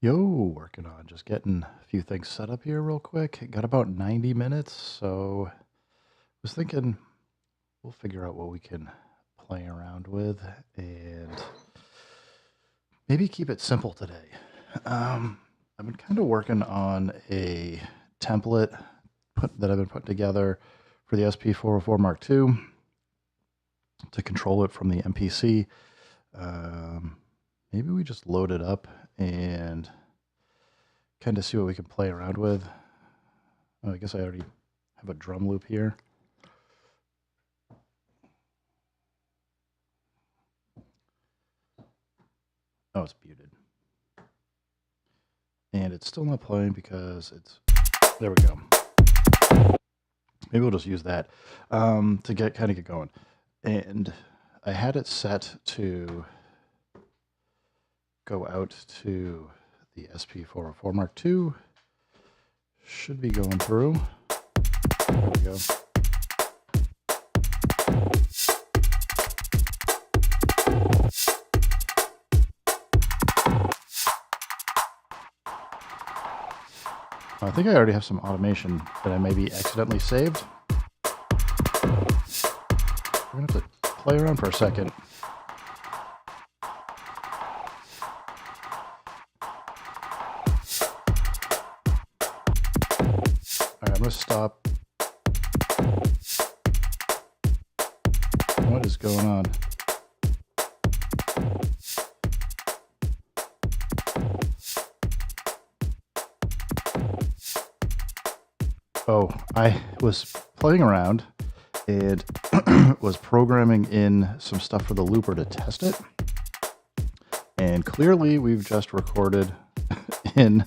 Yo, working on just getting a few things set up here real quick. Got about 90 minutes, so was thinking we'll figure out what we can play around with and maybe keep it simple today. I've been kind of working on a template that I've been putting together for the SP404 Mark II to control it from the MPC. Maybe we just load it up and kind of see what we can play around with. Oh, I guess I already have a drum loop here. Oh, it's muted. And it's still not playing because it's... There we go. Maybe we'll just use that to get going. And I had it set to go out to the SP404 Mark II. Should be going through. There we go. I think I already have some automation that I maybe accidentally saved. We're going to have to play around for a second. All right, I'm going to stop. What is going on? Oh, I was playing around and was programming in some stuff for the looper to test it. And clearly we've just recorded in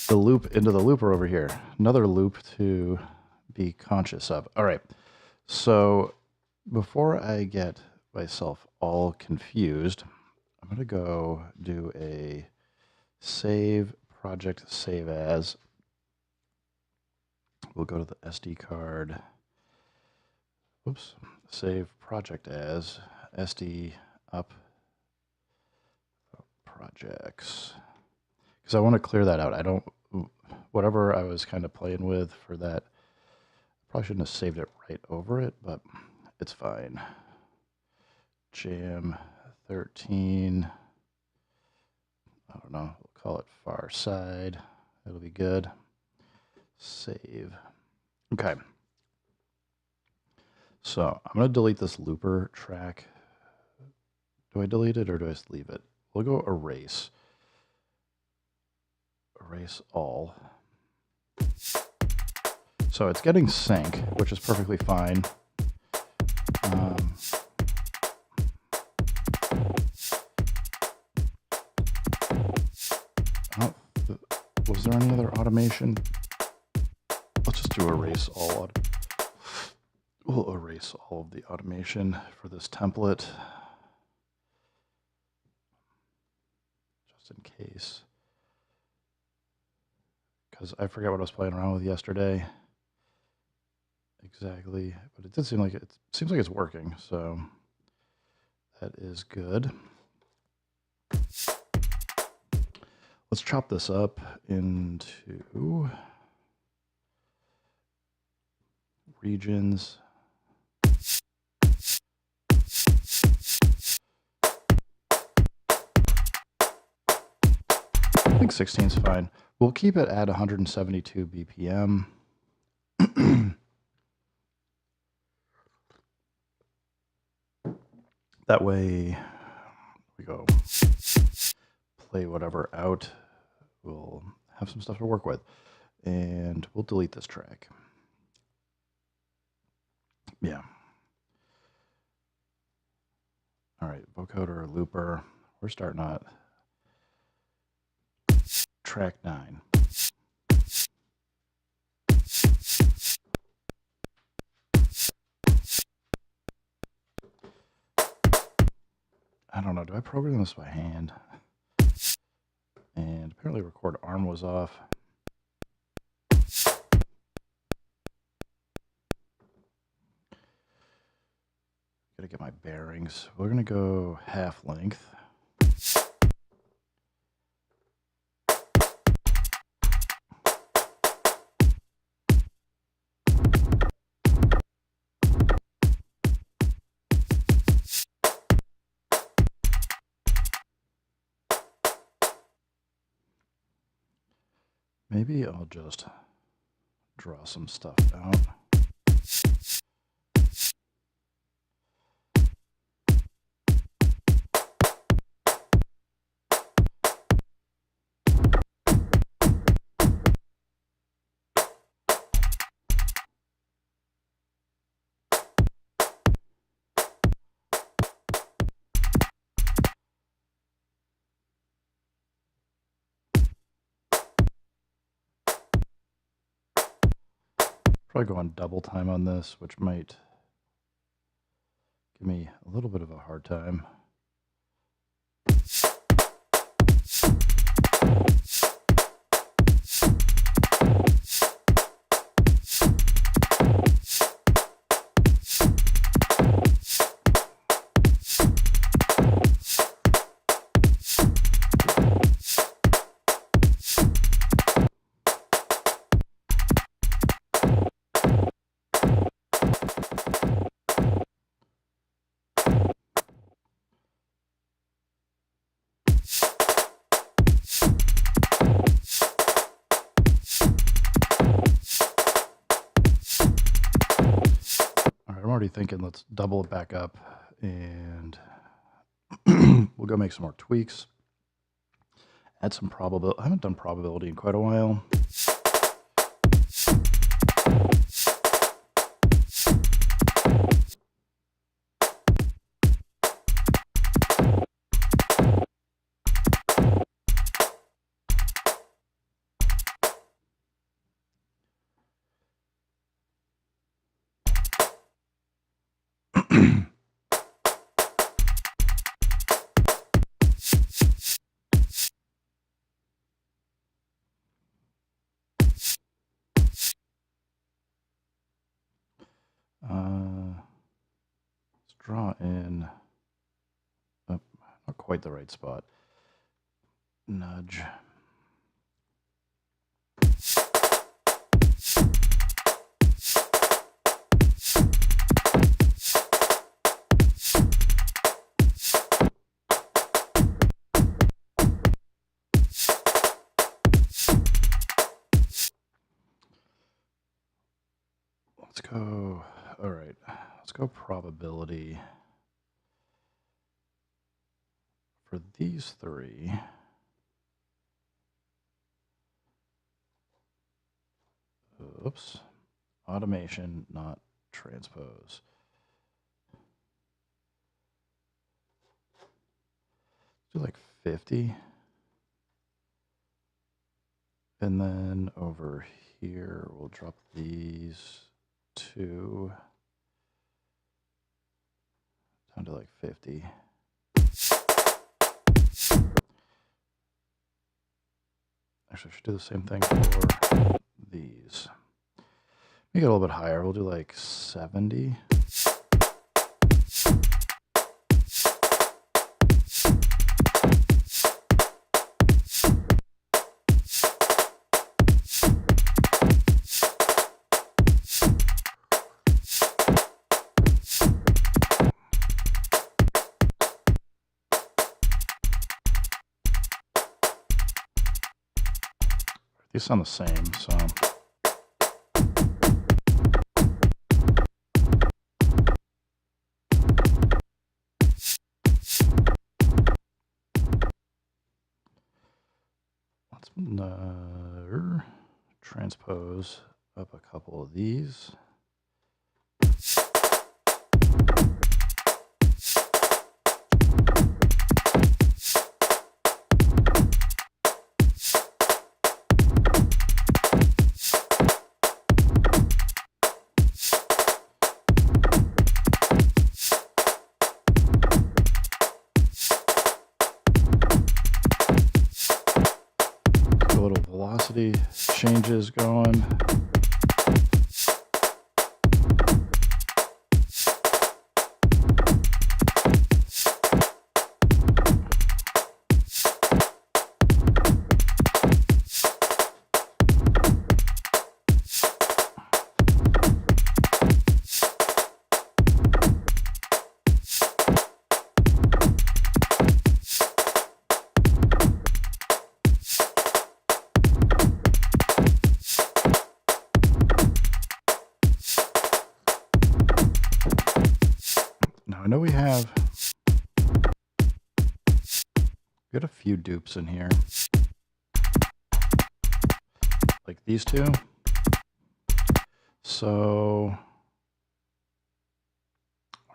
the loop into the looper over here. Another loop to be conscious of. All right. So before I get myself all confused, I'm going to go do a save project save as. We'll go to the SD card. Oops. Save project as SD up projects. Because I want to clear that out. I don't, whatever I was kind of playing with for that, probably shouldn't have saved it right over it, but it's fine. Jam 13. I don't know. We'll call it far side. It'll be good. Save. Okay. So I'm going to delete this looper track. Do I delete it or do I just leave it? We'll go erase. Erase all. So it's getting sync, which is perfectly fine. Was there any other automation? Let's just do erase all. We'll erase all of the automation for this template. Just in case. Because I forgot what I was playing around with yesterday. Exactly. But it did seem like it seems like it's working, so that is good. Let's chop this up into regions. I think 16 is fine. We'll keep it at 172 BPM. That way we go play whatever out. We'll have some stuff to work with. And we'll delete this track. Yeah. All right, vocoder, looper. We're starting at track 9. I don't know, do I program this by hand? And apparently record arm was off. Gotta get my bearings. We're gonna go half length. maybe I'll just draw some stuff out. Probably go on double time on this, which might give me a little bit of a hard time. Thinking let's double it back up and we'll go make some more tweaks, add some probability. I haven't done probability in quite a while. Let's draw in, oh, not quite the right spot. Nudge. Let's go, all right, let's go probability for these three. Oops, automation, not transpose. Do like 50. And then over here, we'll drop these two down to like 50. Actually, I should do the same thing for these. Make it a little bit higher. We'll do like 70. These sound the same, so. Let's transpose up a couple of these. Little velocity changes going. got a few dupes in here. Like these two. So,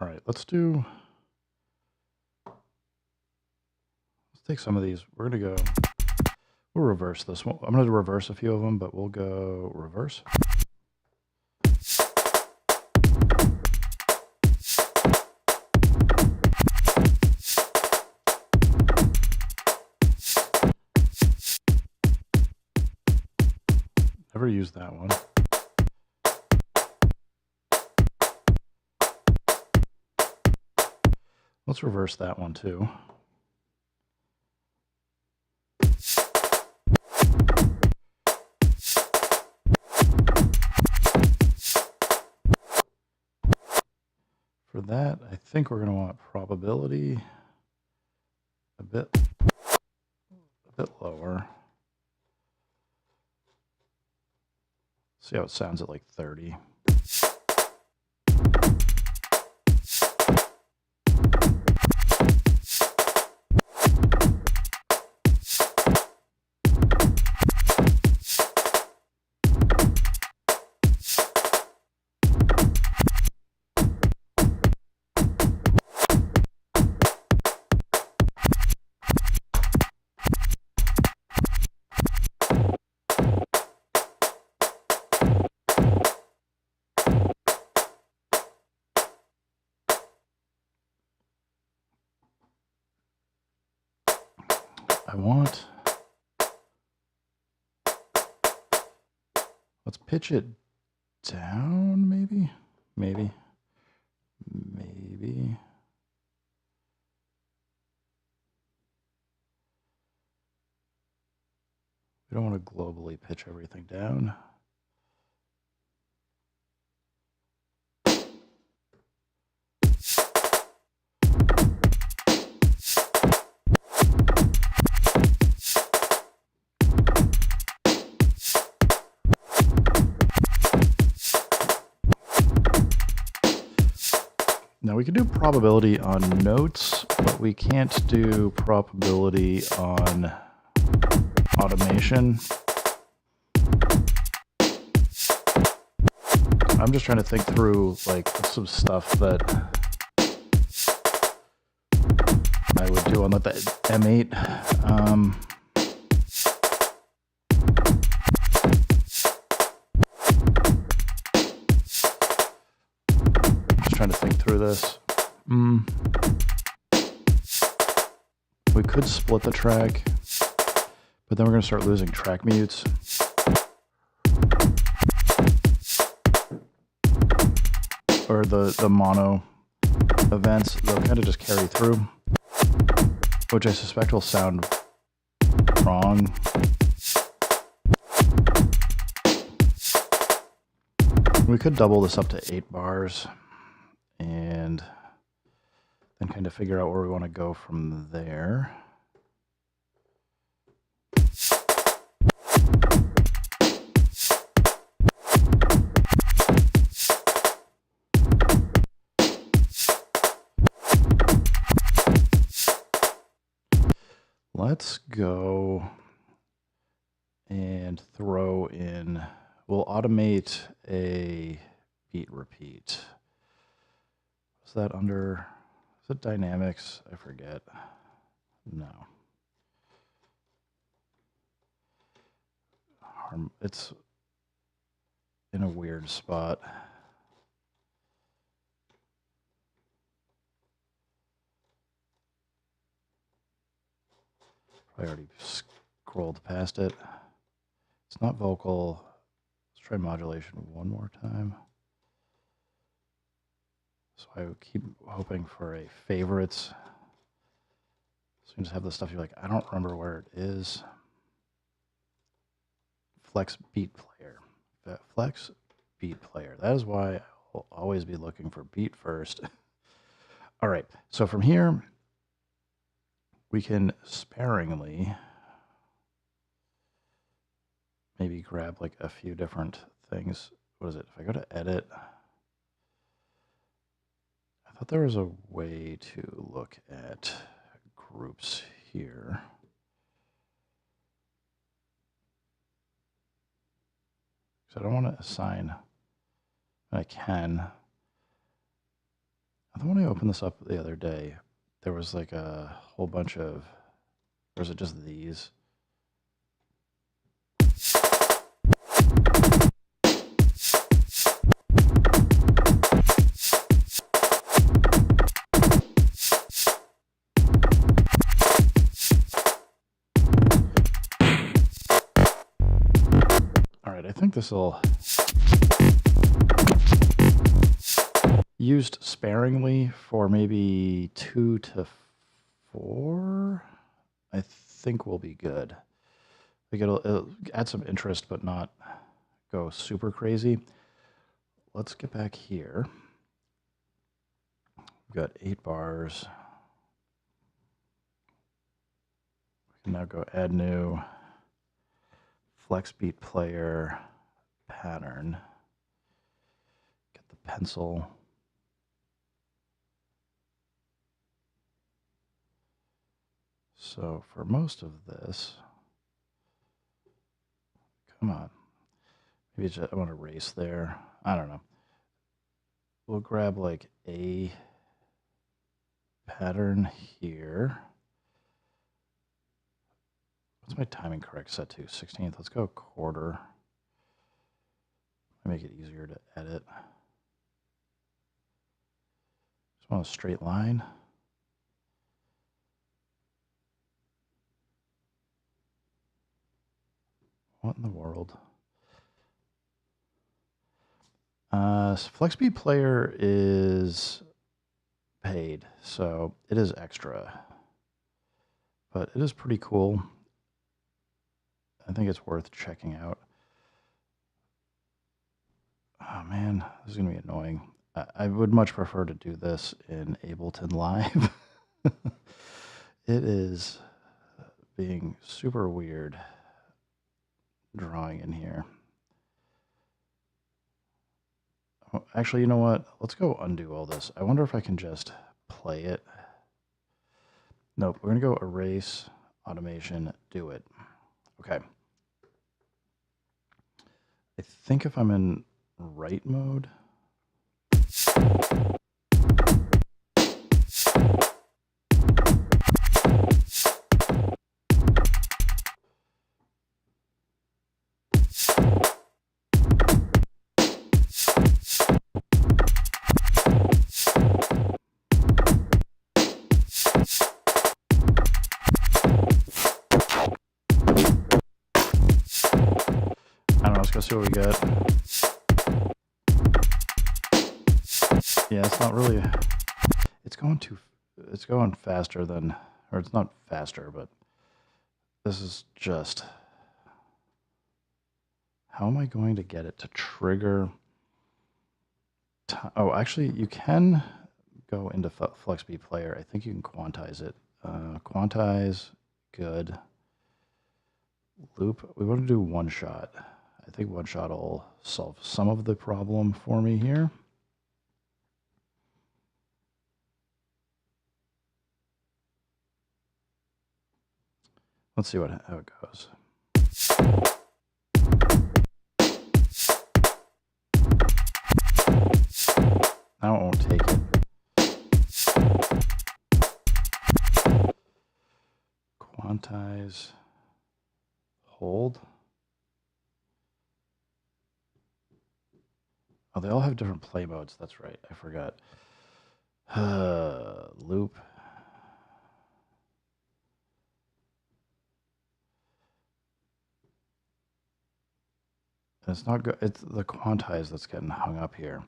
all right, let's take some of these. We'll reverse this one. I'm going to reverse a few of them, but we'll go reverse. Never used that one. Let's reverse that one too. For that, I think we're going to want probability a bit lower. See how it sounds at like 30. Let's pitch it down, maybe? Maybe. We don't want to globally pitch everything down. Now we can do probability on notes, but we can't do probability on automation. I'm just trying to think through like some stuff that I would do on like the M8. Trying to think through this. We could split the track, but then we're going to start losing track mutes. Or the mono events, they'll kind of just carry through, which I suspect will sound wrong. We could double this up to 8 bars. And then kind of figure out where we want to go from there. Let's go and throw in, we'll automate a beat repeat. Is that under, is it dynamics? I forget. No. It's in a weird spot. Probably already scrolled past it. It's not vocal. Let's try modulation one more time. So I would keep hoping for a favorites. So you just have the stuff you're like, I don't remember where it is. Flex beat player. Flex beat player. That is why I will always be looking for beat first. All right. So from here, we can sparingly maybe grab like a few different things. What is it? If I go to edit, I thought there was a way to look at groups here. So I don't want to assign. I can. I thought when I opened this up the other day, there was like a whole bunch of, or is it just these? All right, I think this will used sparingly for maybe 2 to 4. I think we'll be good. Like it'll add some interest, but not go super crazy. Let's get back here. We've got 8 bars. We can now go add new flex beat player pattern. Get the pencil. So for most of this, come on. Maybe just, I want to erase there. I don't know. We'll grab like a pattern here. What's my timing correct set to? 16th. Let's go quarter. Make it easier to edit. Just want a straight line. What in the world? FlexB player is paid, so it is extra. But it is pretty cool. I think it's worth checking out. Oh man, this is going to be annoying. I would much prefer to do this in Ableton Live. It is being super weird drawing in here. Oh, actually, you know what? Let's go undo all this. I wonder if I can just play it. Nope, we're going to go erase, automation, do it. Okay. I think if I'm in write mode. Let's see what we got. Yeah, it's not really. It's going faster than, or it's not faster, but this is just. How am I going to get it to trigger? Oh, actually, you can go into FlexB Player. I think you can quantize it. Quantize, good. Loop. We want to do one shot. I think one shot will solve some of the problem for me here. Let's see how it goes. Now it won't take it. Quantize, hold. Oh, they all have different play modes. That's right. I forgot. Loop. It's not good. It's the quantize that's getting hung up here.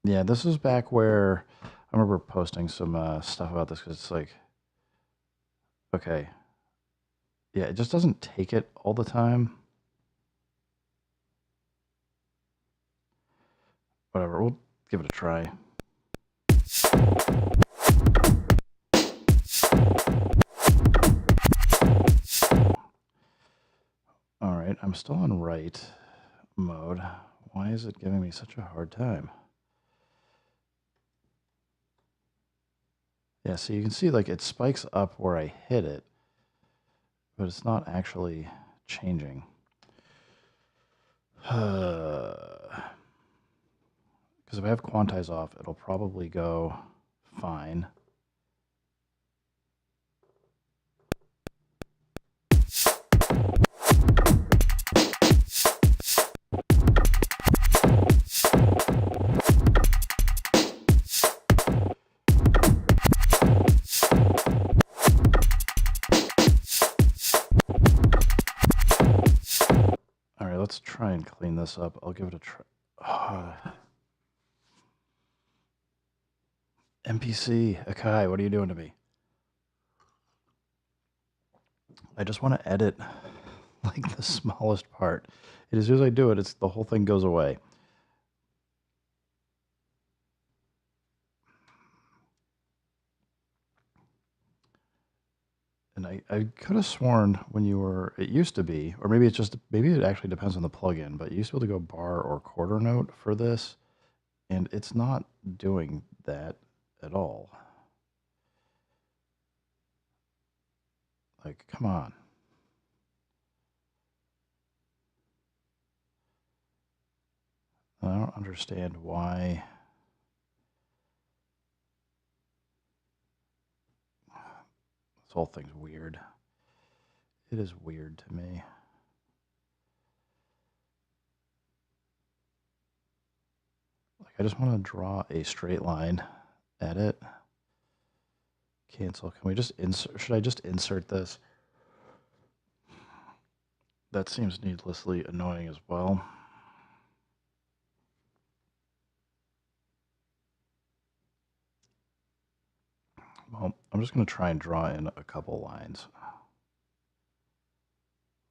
Yeah, this is back where I remember posting some stuff about this because it's like, okay. Yeah, it just doesn't take it all the time. Whatever, we'll give it a try. All right, I'm still on right mode. Why is it giving me such a hard time? Yeah, so you can see like it spikes up where I hit it, but it's not actually changing. Because if I have quantize off, it'll probably go fine. All right, let's try and clean this up. I'll give it a try. NPC, Akai, what are you doing to me? I just want to edit like the smallest part. As soon as I do it, the whole thing goes away. And I could have sworn when it used to be, or maybe it actually depends on the plugin, but you used to be able to go bar or quarter note for this, and it's not doing that at all. Like, come on. I don't understand why. This whole thing's weird. It is weird to me. Like, I just want to draw a straight line, edit, cancel. Can we just insert? Should I just insert this? That seems needlessly annoying as well. Well, I'm just going to try and draw in a couple lines.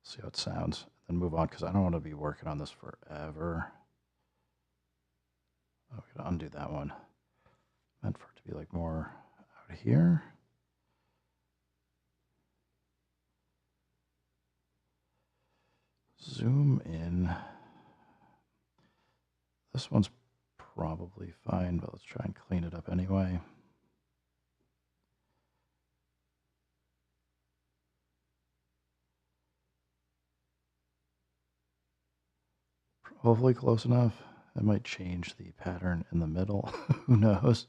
See how it sounds, then move on because I don't want to be working on this forever. Oh, we gotta undo that one. Meant for it to be like more out here. Zoom in. This one's probably fine, but let's try and clean it up anyway. Hopefully close enough. It might change the pattern in the middle. Who knows?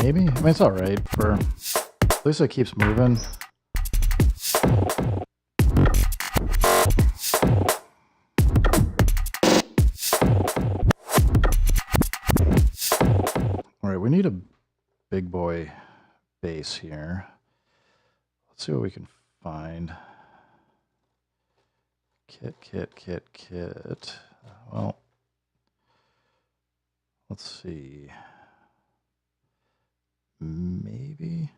Maybe? I mean, it's alright for... At least it keeps moving. Alright, we need a big boy base here. Let's see what we can find. Kit. Well, let's see. Maybe.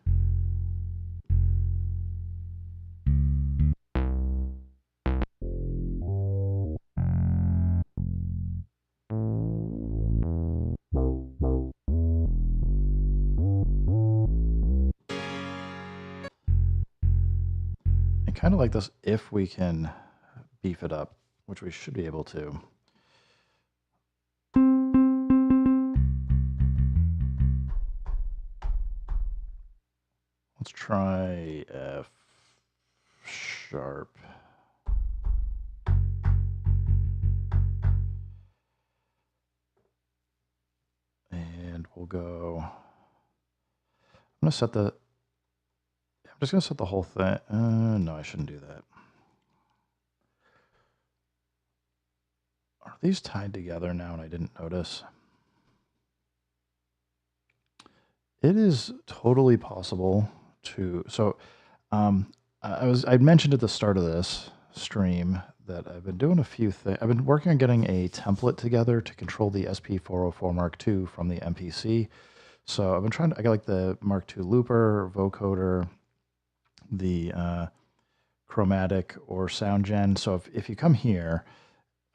I kind of like this if we can beef it up, which we should be able to. Let's try F sharp. And we'll go, I'm just going to set the whole thing. No, I shouldn't do that. Are these tied together now and I didn't notice? It is totally possible to, so I'd mentioned at the start of this stream that I've been doing a few things. I've been working on getting a template together to control the SP404 Mark II from the MPC. So I've been trying to, I got like the Mark II looper, vocoder, the chromatic or sound gen. So if you come here,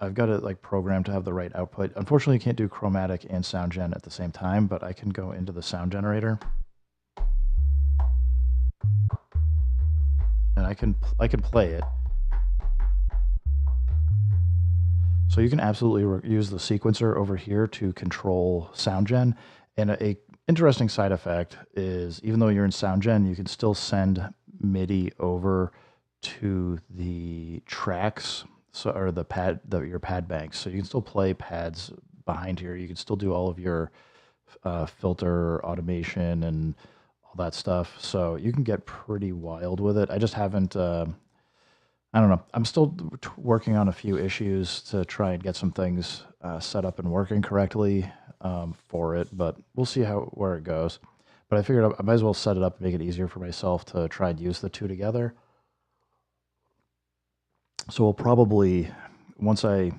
I've got it like programmed to have the right output. Unfortunately, you can't do chromatic and sound gen at the same time, but I can go into the sound generator and I can play it. So you can absolutely use the sequencer over here to control sound gen. And a interesting side effect is even though you're in sound gen, you can still send MIDI over to the tracks, so or the pad, your pad banks. So you can still play pads behind here. You can still do all of your filter automation and all that stuff. So you can get pretty wild with it. I just haven't. I don't know. I'm still working on a few issues to try and get some things set up and working correctly for it, but we'll see where it goes. But I figured I might as well set it up and make it easier for myself to try and use the two together. So we'll probably once I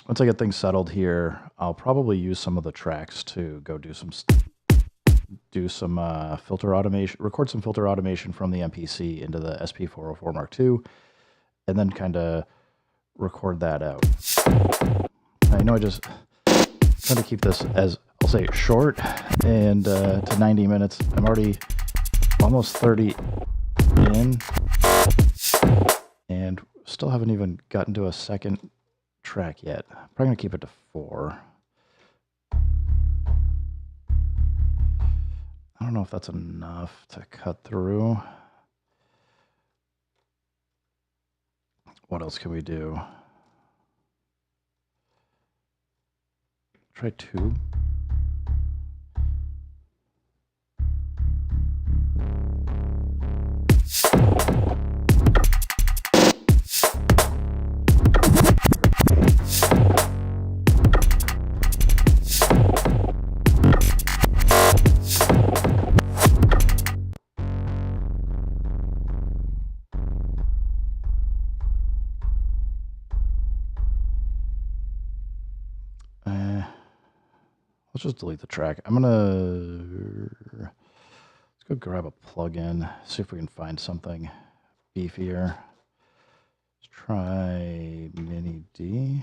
get things settled here, I'll probably use some of the tracks to go do some filter automation, record some filter automation from the MPC into the SP404 Mark II, and then kind of record that out. I know I just try to keep this as, I'll say, short and to 90 minutes. I'm already almost 30 in and still haven't even gotten to a second track yet. I'm probably going to keep it to 4. I don't know if that's enough to cut through. What else can we do? Try 2. Let's just delete the track. Let's go grab a plugin, see if we can find something beefier. Let's try Mini D.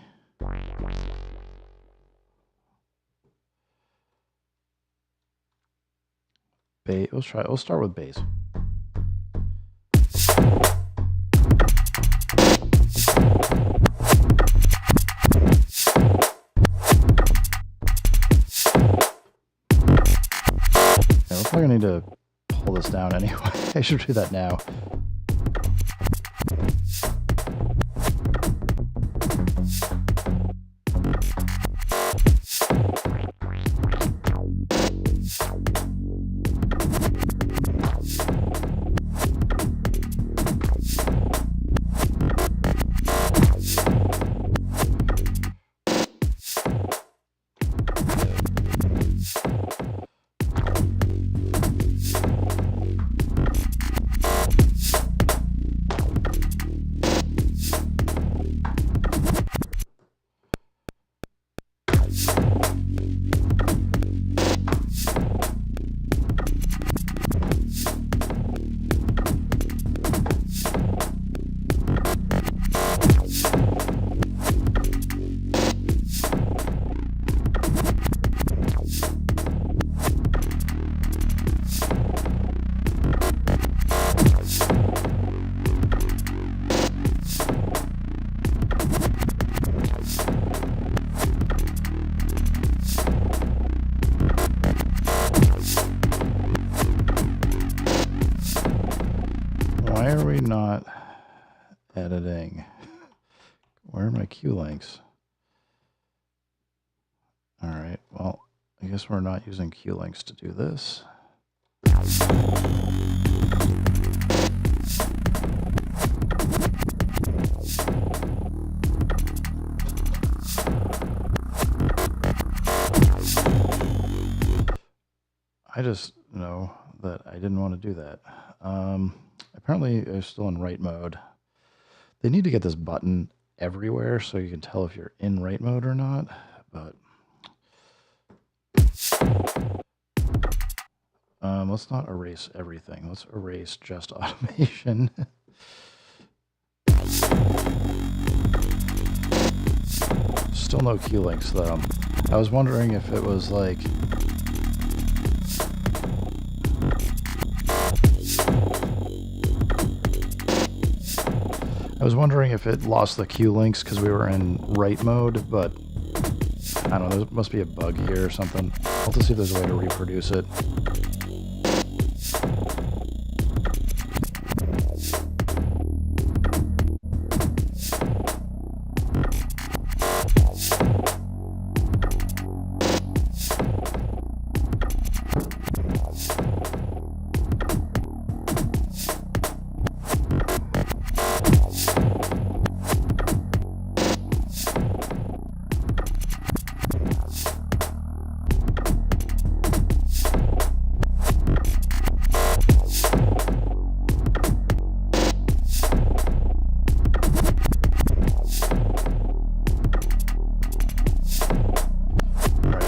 We'll start with bass. We're probably going to need to pull this down anyway. I should do that now. Why are we not editing? Where are my cue links? All right, well, I guess we're not using cue links to do this. I just know that I didn't want to do that. Apparently, they're still in write mode. They need to get this button everywhere so you can tell if you're in write mode or not. But Let's not erase everything. Let's erase just automation. Still no key links though. I was wondering if it was like... I was wondering if it lost the queue links because we were in write mode, but I don't know, there must be a bug here or something. I'll have to see if there's a way to reproduce it.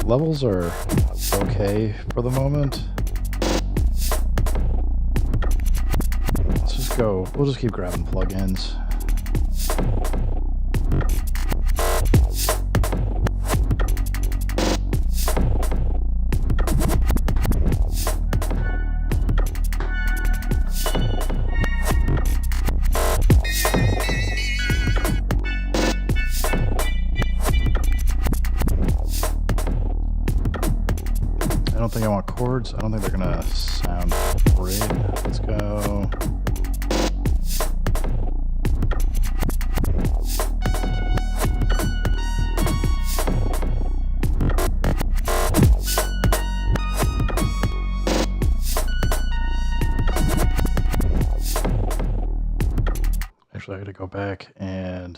Levels are okay for the moment. Let's just go, we'll just keep grabbing plugins. I don't think I want chords. I don't think they're gonna sound great. Let's go. Actually, I gotta go back, and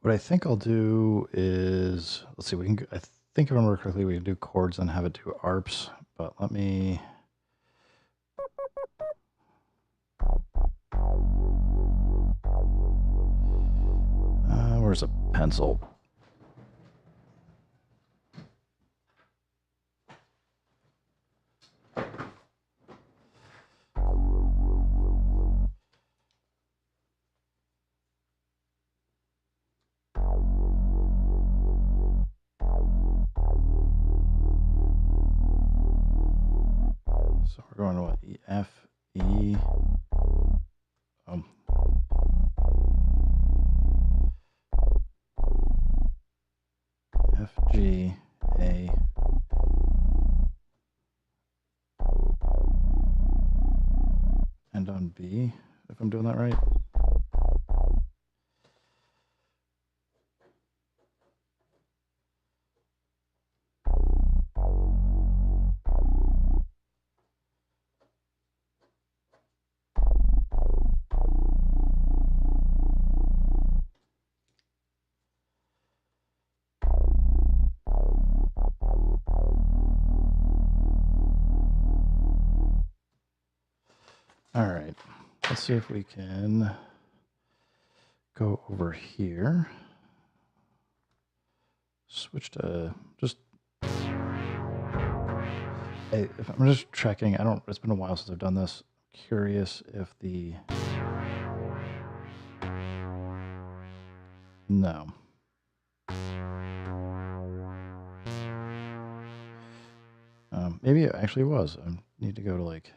what I think I'll do is, let's see, we can, I think if I remember correctly, we can do chords and have it do arps, but let me... where's a pencil? So we're going to what? E, F, E. F, G, A. And on B, if I'm doing that right. All right, let's see if we can go over here. Switch to just, if I'm just checking, it's been a while since I've done this. Curious if the, no. Maybe it actually was. I need to go to like,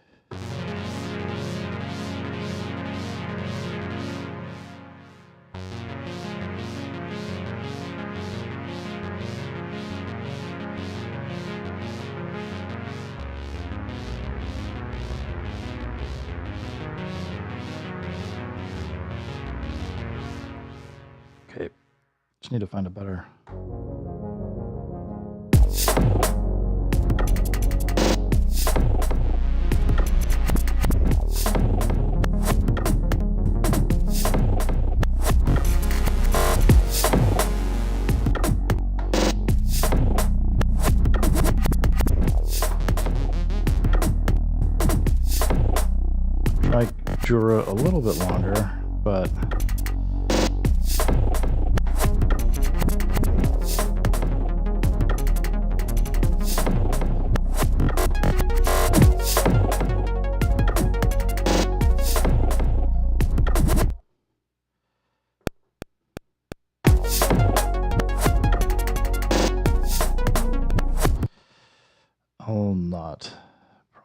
okay, just need to find a better. Try Jura a little bit longer, but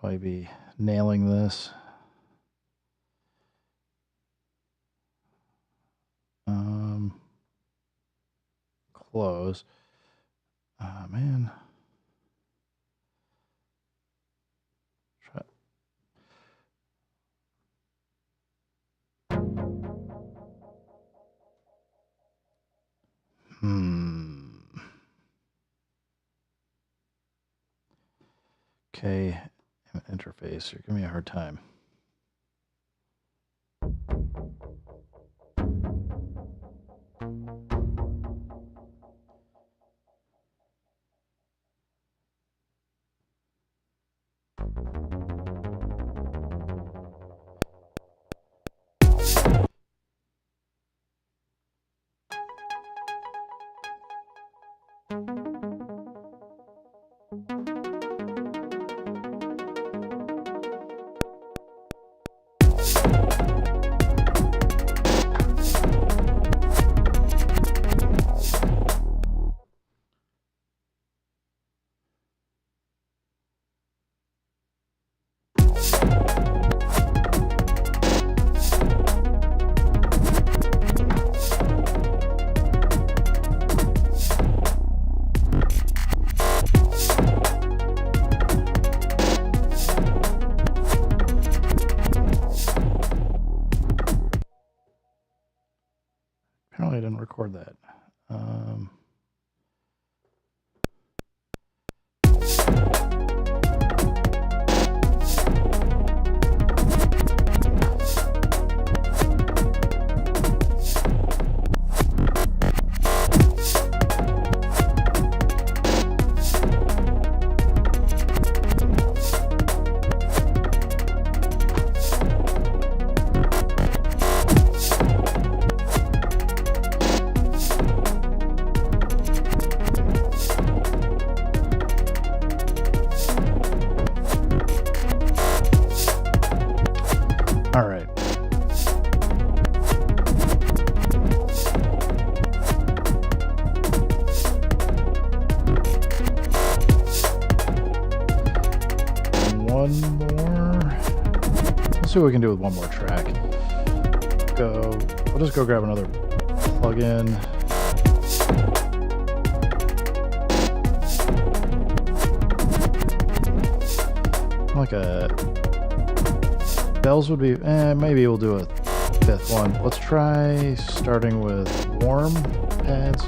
probably be nailing this. Close. Man. Try. Okay, interface. You're giving me a hard time. Apparently I didn't record that. All right. One more. Let's see what we can do with one more track. I'll just go grab another plug-in. Like a bells would be, maybe we'll do a fifth one. Let's try starting with warm pads.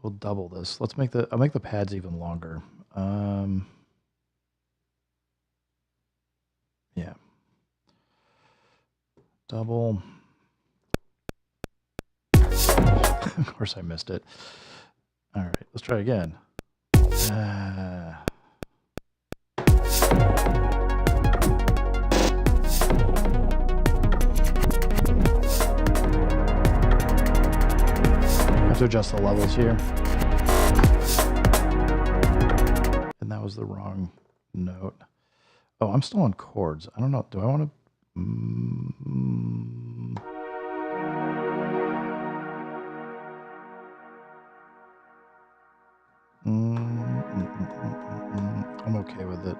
We'll double this. I'll make the pads even longer. Yeah. Double. Of course I missed it. All right, let's try again. I have to adjust the levels here. And that was the wrong note. Oh, I'm still on chords. I don't know. Do I want to... I'm okay with it.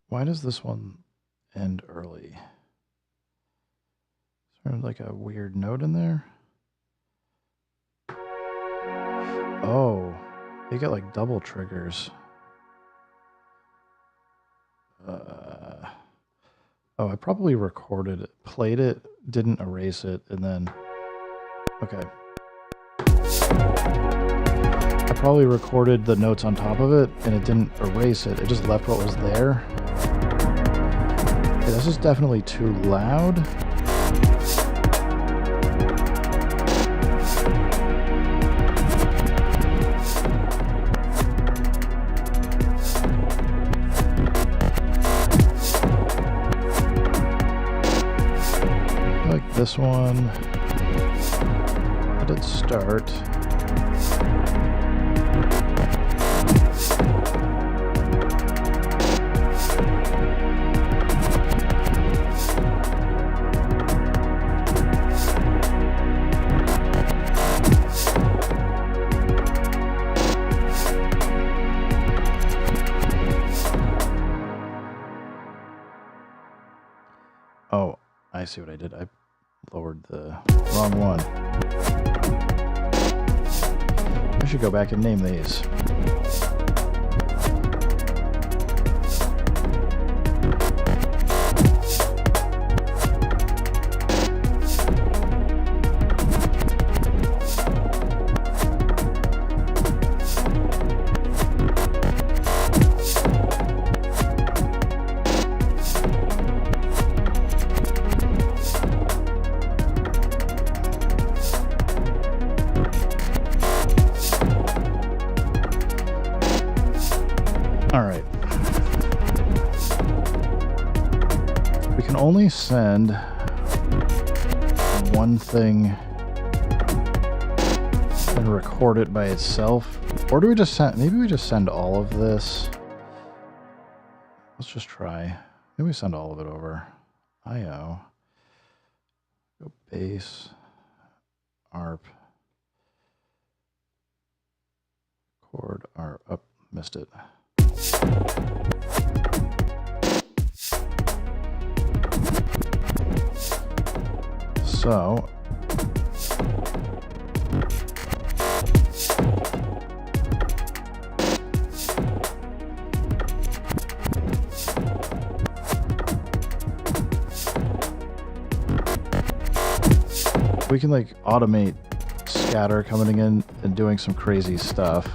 Why does this one end early? Is there like a weird note in there? Oh, you got like double triggers. Oh, I probably recorded it, played it, didn't erase it, and then... Okay. I probably recorded the notes on top of it, and it didn't erase it. It just left what was there. This is definitely too loud. Like this one. Let it start. Oh, I see what I did. I lowered the wrong one. I should go back and name these. Only send one thing and record it by itself, or do we just send, maybe we just send all of this. Let's just try. Maybe we send all of it over. IO. Go base. ARP. Chord. ARP. Oh, missed it. So, we can like automate scatter coming in and doing some crazy stuff.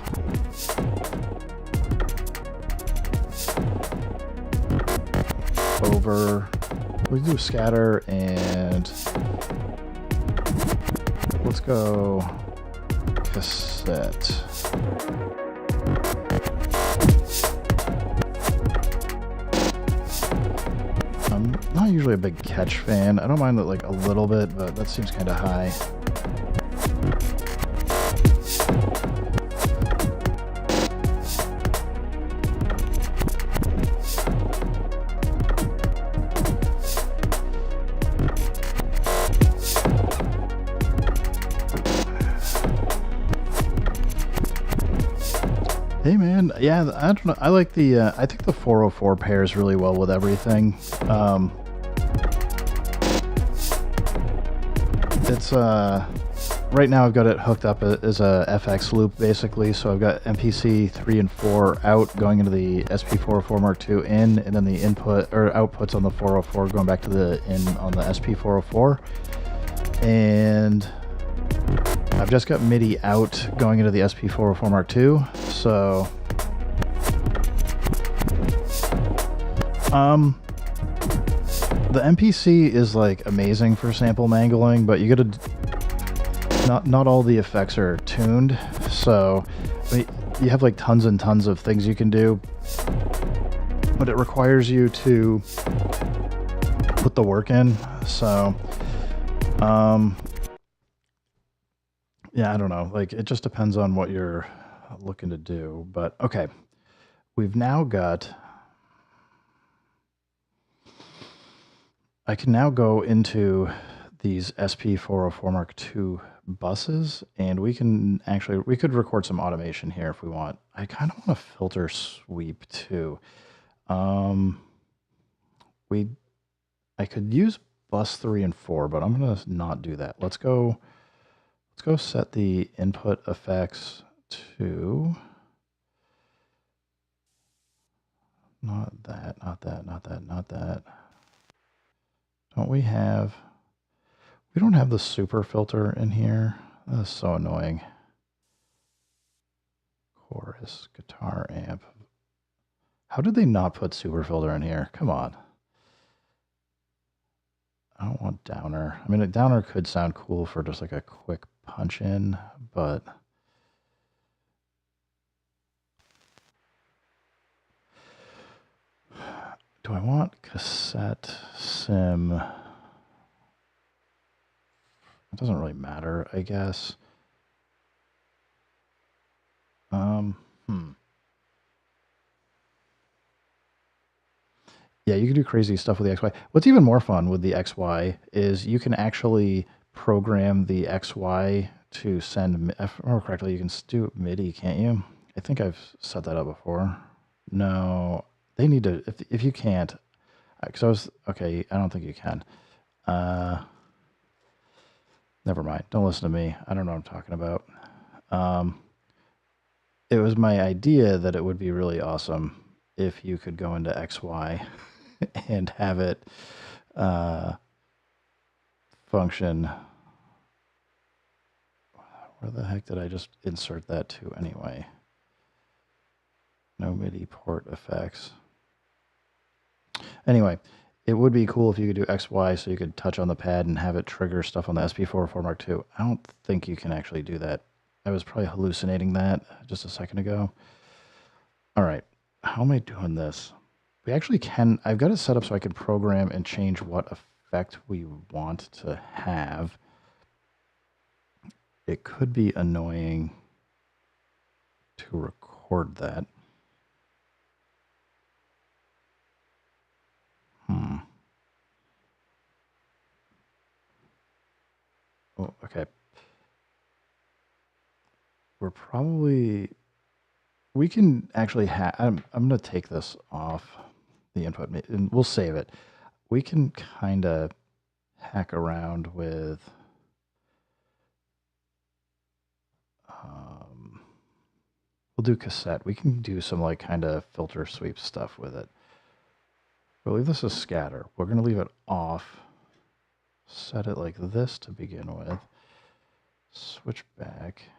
Over, we can do scatter and let's go cassette. I'm not usually a big catch fan. I don't mind it like a little bit, but that seems kind of high. Hey man, yeah, I don't know. I like the, I think the 404 pairs really well with everything. It's, right now I've got it hooked up as a FX loop basically. So I've got MPC 3 and 4 out going into the SP404 Mark II in, and then the input or outputs on the 404 going back to the in on the SP404. And I've just got MIDI out going into the SP404 Mark II, so the MPC is like amazing for sample mangling, but you gotta not all the effects are tuned, so I mean, you have like tons and tons of things you can do, but it requires you to put the work in, so yeah, I don't know. Like, it just depends on what you're looking to do. But, okay. We've now got... I can now go into these SP404 Mark II buses, and we can actually... We could record some automation here if we want. I kind of want a filter sweep, too. I could use bus 3 and 4, but I'm going to not do that. Let's go set the input effects to not that. We don't have the super filter in here. That's so annoying. Chorus, guitar amp. How did they not put super filter in here? Come on. I don't want downer. I mean, a downer could sound cool for just like a quick punch in, but do I want cassette sim? It doesn't really matter, I guess. Yeah, you can do crazy stuff with the XY. What's even more fun with the XY is you can actually program the XY to send, if I remember correctly, you can do MIDI, can't you? I think I've set that up before. No, they need to, if you can't, because okay, I don't think you can. Never mind. Don't listen to me. I don't know what I'm talking about. It was my idea that it would be really awesome if you could go into XY and have it function. Where the heck did I just insert that to anyway? No MIDI port effects. Anyway, it would be cool if you could do XY so you could touch on the pad and have it trigger stuff on the SP404 Mark II. I don't think you can actually do that. I was probably hallucinating that just a second ago. All right, how am I doing this? We actually can, I've got it set up so I can program and change what effect we want to have. It could be annoying to record that. Oh, okay. We're probably, we can actually I'm going to take this off the input and we'll save it. We can kind of hack around with we'll do cassette. We can do some like kind of filter sweep stuff with it. We'll leave this as scatter. We're going to leave it off. Set it like this to begin with. Switch back.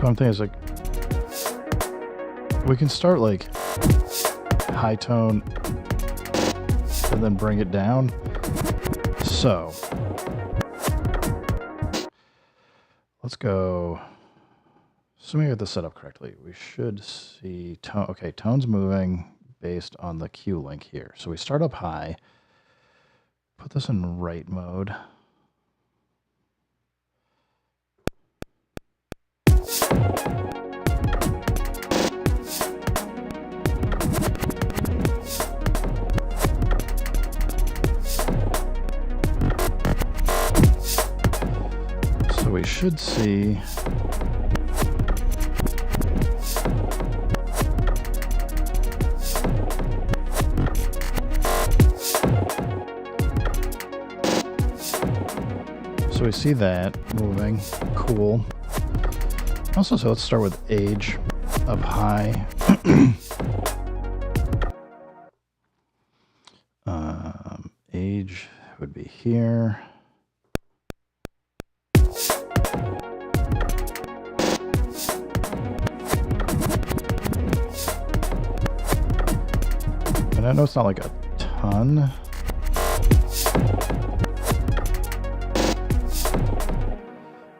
One thing is like we can start like high tone and then bring it down. So let's go. Assuming I get this set up correctly, we should see tone. Okay, tone's moving based on the Q link here. So we start up high, put this in right mode. So we should see we see that moving. Cool. Also, so let's start with age up high. Age would be here. And I know it's not like a ton.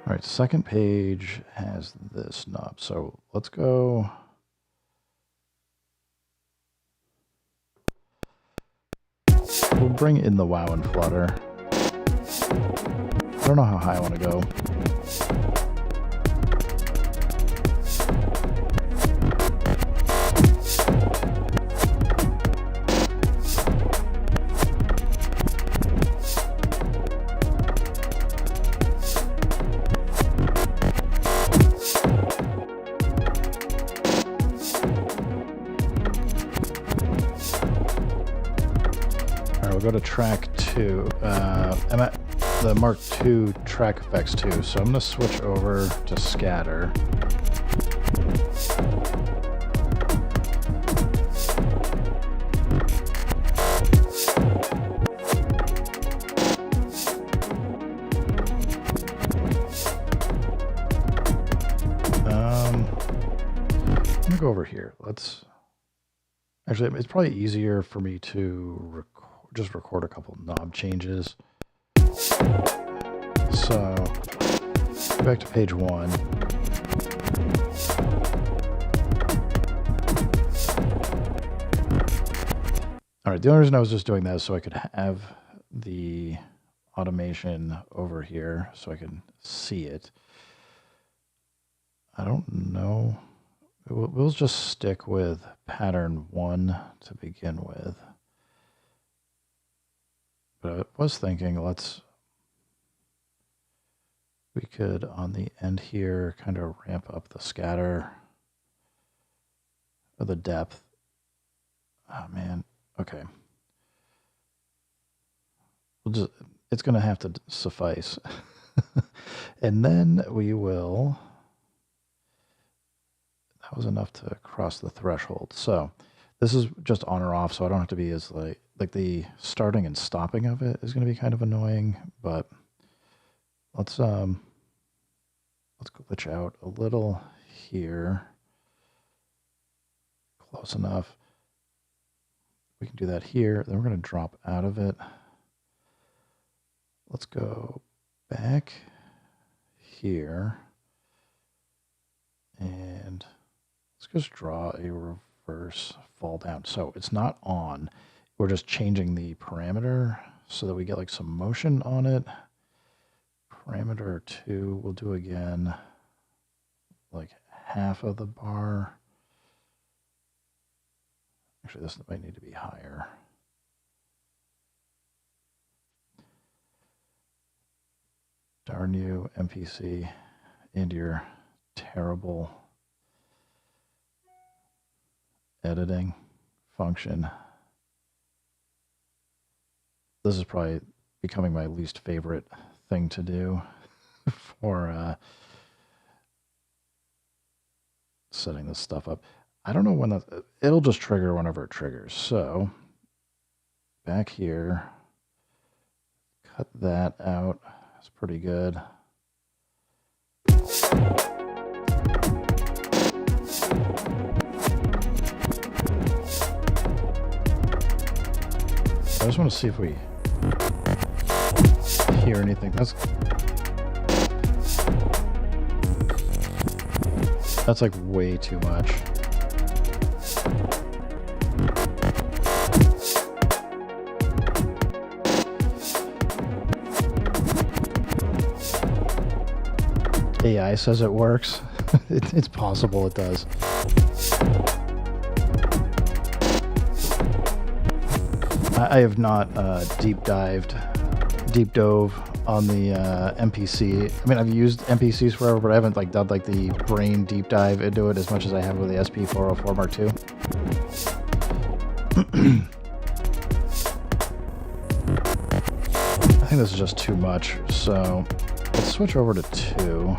All right, second page has this knob. So let's go. We'll bring in the wow and flutter. I don't know how high I want to go. Go to track 2. I'm at the Mark II track effects 2, so I'm going to switch over to scatter. go over here. Let's actually, it's probably easier for me to just record a couple knob changes. So go back to page 1. All right, the only reason I was just doing that is so I could have the automation over here so I can see it. I don't know. We'll just stick with pattern 1 to begin with. But I was thinking we could on the end here kind of ramp up the scatter or the depth. Oh man, okay. It's going to have to suffice. And then we will, that was enough to cross the threshold. So this is just on or off, so I don't have to be as like the starting and stopping of it is going to be kind of annoying, but let's glitch out a little here. Close enough. We can do that here. Then we're going to drop out of it. Let's go back here. And let's just draw a reverse fall down. So it's not on. We're just changing the parameter so that we get like some motion on it. Parameter 2, we'll do again like half of the bar. Actually, this might need to be higher. Darn you, MPC, and your terrible editing function. This is probably becoming my least favorite thing to do for setting this stuff up. I don't know when it'll just trigger whenever it triggers. So back here, cut that out. That's pretty good. I just want to see if we hear anything. That's like way too much. AI says it works. It's possible it does. I have not deep dove on the MPC. I mean, I've used MPCs forever, but I haven't like done like the brain deep dive into it as much as I have with the SP404 Mark II. I think this is just too much, so let's switch over to 2.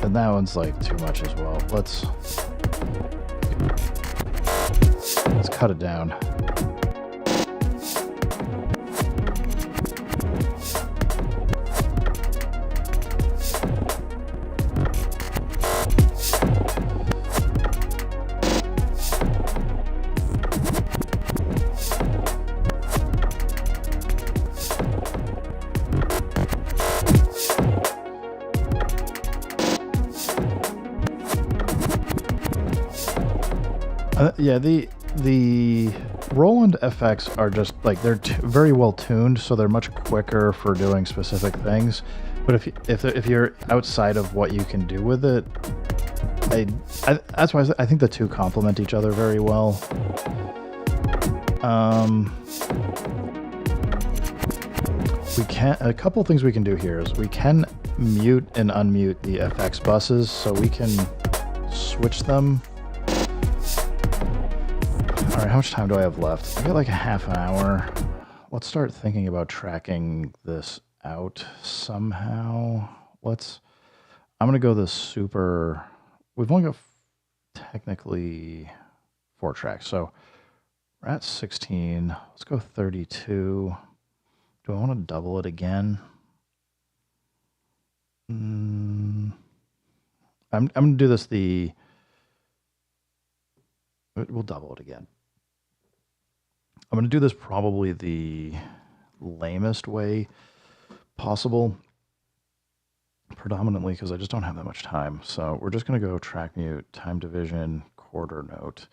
And that one's like too much as well. Let's cut it down. Yeah, the Roland FX are just like they're very well tuned, so they're much quicker for doing specific things. But if you're outside of what you can do with it, that's why I think the two complement each other very well. A couple things we can do here is we can mute and unmute the FX buses, so we can switch them. All right, how much time do I have left? I got like a half an hour. Let's start thinking about tracking this out somehow. I'm going to go the super, we've only got technically 4 tracks. So we're at 16. Let's go 32. Do I want to double it again? I'm going to do this we'll double it again. I'm going to do this probably the lamest way possible, predominantly because I just don't have that much time. So we're just going to go track mute, time division, quarter note.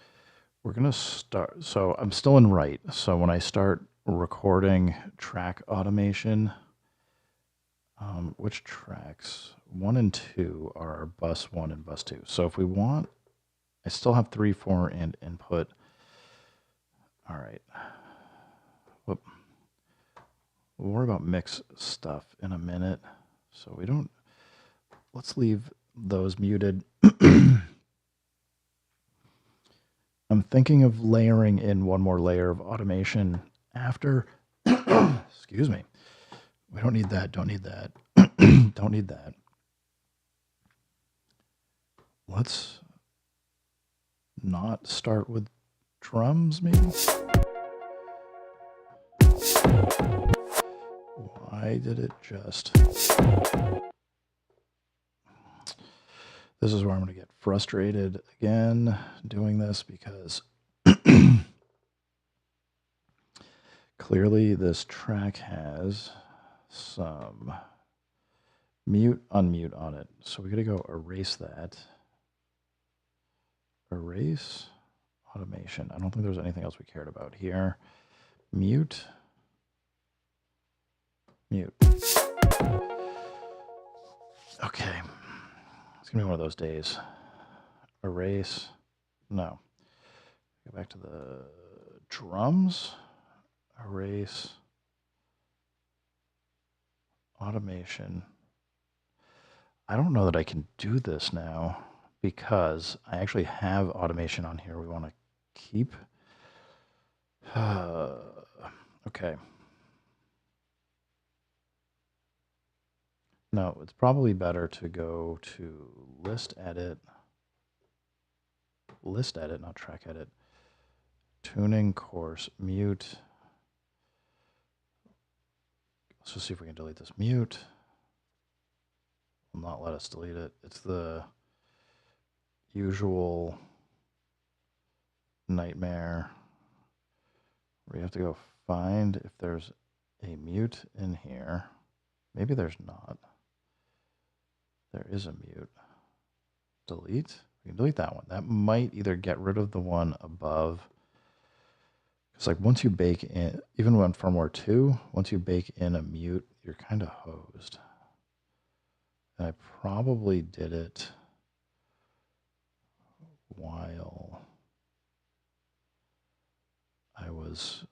We're going to start. So I'm still in write. So when I start recording track automation, which tracks? 1 and 2 are bus 1 and bus 2. So if we want, I still have 3, 4, and input. All right. Whoop. We'll worry about mix stuff in a minute. So we don't, let's leave those muted. I'm thinking of layering in one more layer of automation after. Excuse me. We don't need that. Don't need that. Don't need that. Let's not start with drums, maybe? Why did it just... This is where I'm going to get frustrated again doing this because clearly this track has some mute, unmute on it. So we got to go erase that. Erase automation. I don't think there's anything else we cared about here. Mute. Mute. Okay. It's going to be one of those days. Erase. No. Go back to the drums. Erase. Automation. I don't know that I can do this now because I actually have automation on here we want to keep. Okay. No, it's probably better to go to list edit, not track edit, tuning course, mute. Let's just see if we can delete this mute. Will not let us delete it. It's the usual nightmare where you have to go find if there's a mute in here. Maybe there's not. There is a mute. Delete. We can delete that one. That might either get rid of the one above. It's like once you bake in, even when firmware 2, once you bake in a mute, you're kind of hosed. And I probably did it while I was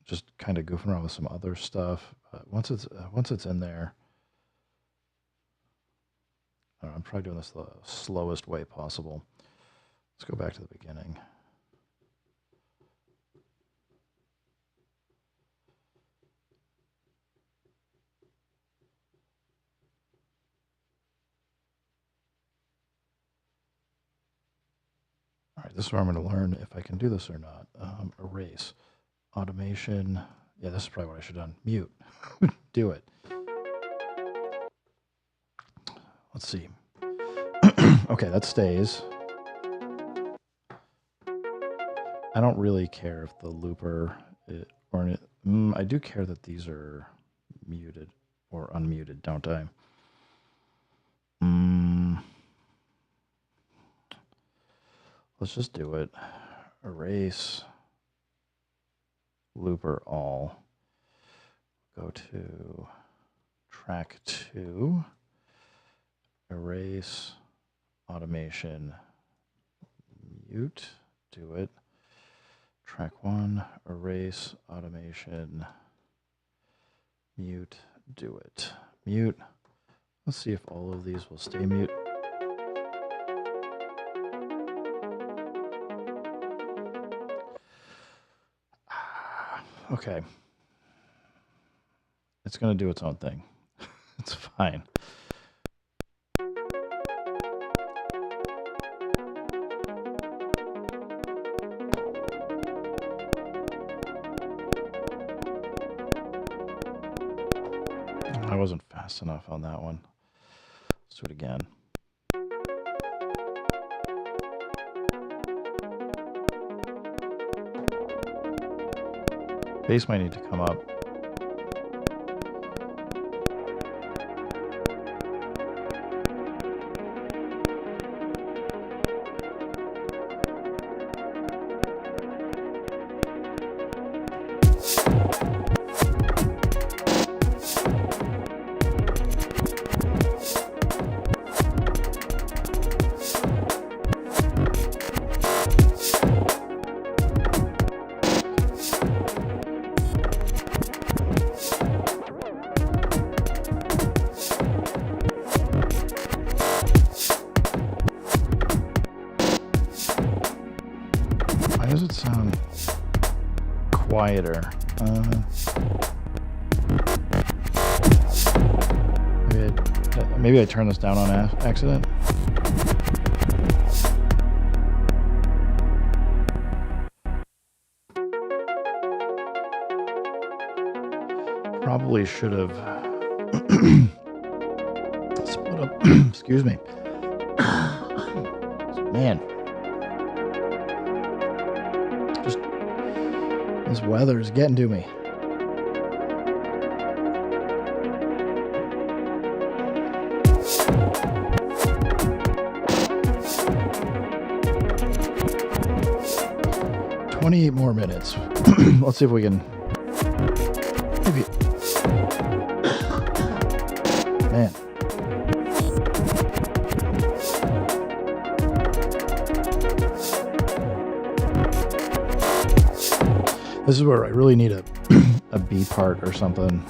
just kind of goofing around with some other stuff. But once it's in there, I'm probably doing this the slowest way possible. Let's go back to the beginning. All right, this is where I'm going to learn if I can do this or not. Erase. Automation. Yeah, this is probably what I should have done. Mute. Do it. Let's see. Okay, that stays. I don't really care if the looper I do care that these are muted or unmuted, don't I? Let's just do it. Erase looper all. Go to track 2. Erase automation mute. Do it. Track 1. Erase automation mute. Do it. Mute. Let's see if all of these will stay mute. Okay. It's going to do its own thing. It's fine. I wasn't fast enough on that one. Let's do it again. Base might need to come up. Why does it sound quieter? Maybe I turned this down on accident. Probably should have split up. Excuse me. Man. Just this weather is getting to me. "28 more minutes." Let's see if we can maybe. Man. This is where I really need a B part or something.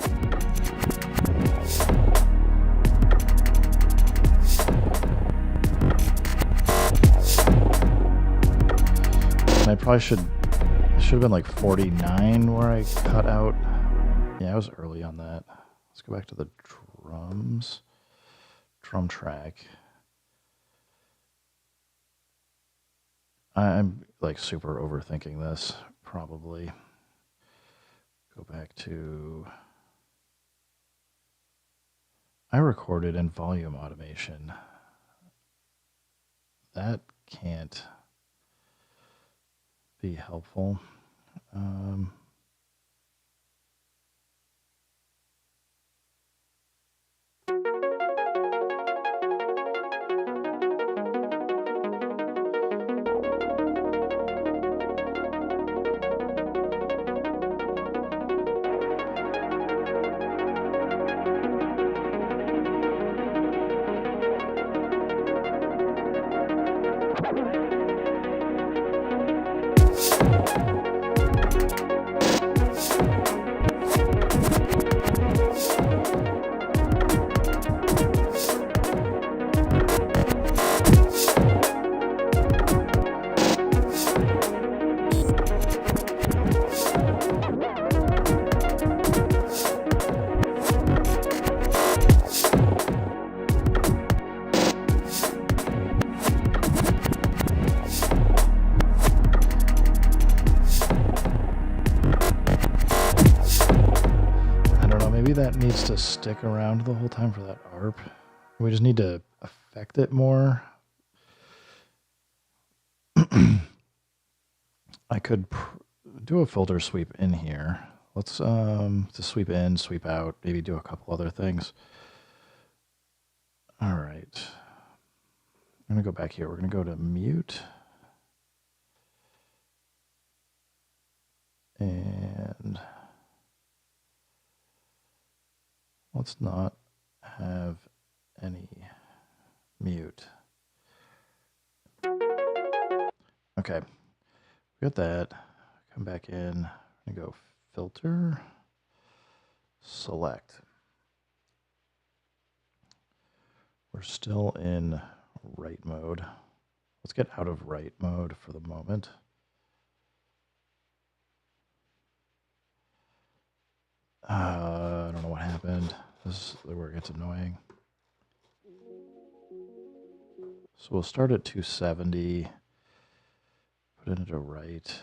I probably should have been like 49 where I cut out. Yeah, I was early on that. Let's go back to the drums. Drum track. I'm like super overthinking this, probably. Go back to... I recorded in volume automation. That can't be helpful. That needs to stick around the whole time for that ARP. We just need to affect it more. I could do a filter sweep in here. Let's just sweep in, sweep out, maybe do a couple other things. All right. I'm going to go back here. We're going to go to mute. And let's not have any mute. Okay, we got that. Come back in and go filter, select. We're still in write mode. Let's get out of write mode for the moment. I don't know what happened. This is where it gets annoying. So we'll start at 270. Put it into write.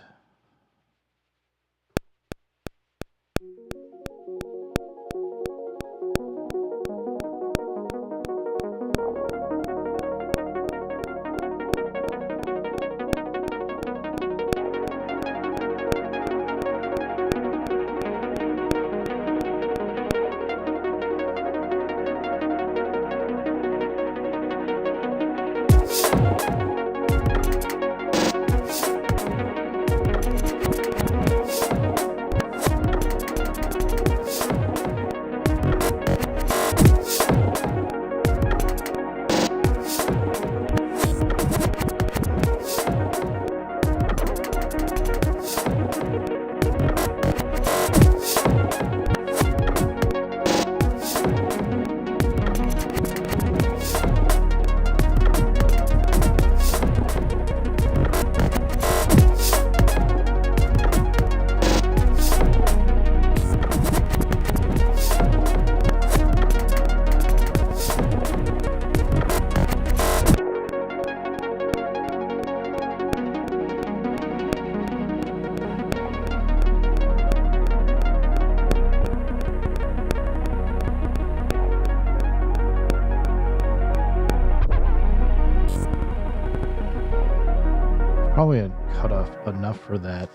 probably cut off enough for that.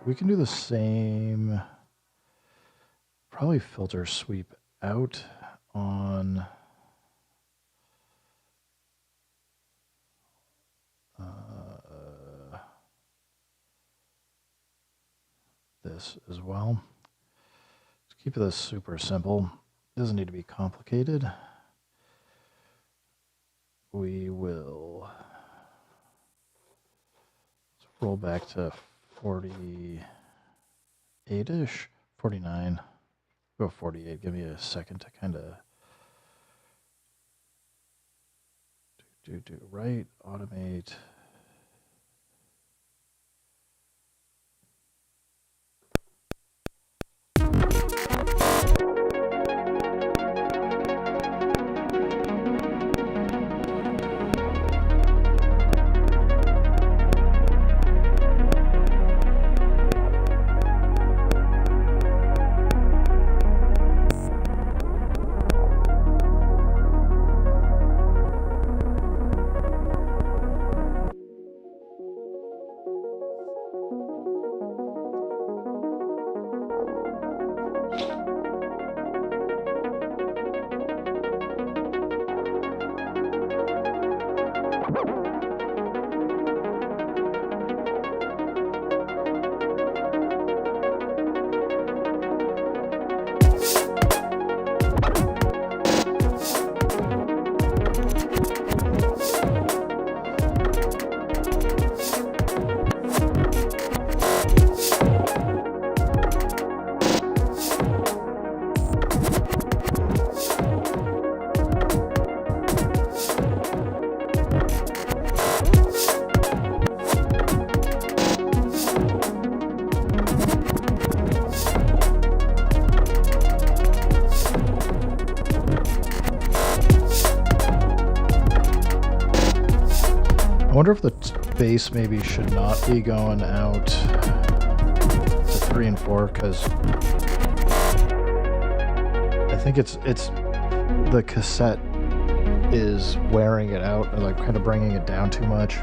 We can do the same. Probably filter sweep out on this as well. Let's keep this super simple. Doesn't need to be complicated. We will roll back to 48-ish, 49, go 48. Give me a second to kind of do right, automate. I wonder if the base maybe should not be going out to 3 and 4, because I think it's the cassette is wearing it out and like kind of bringing it down too much.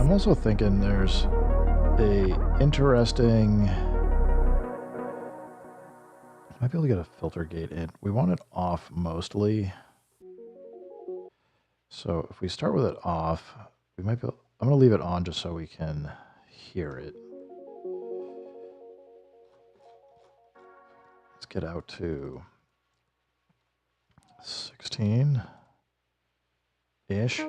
I'm also thinking there's a interesting. Might be able to get a filter gate in. We want it off mostly. So if we start with it off, we might be able, I'm going to leave it on just so we can hear it. Let's get out to 16-ish.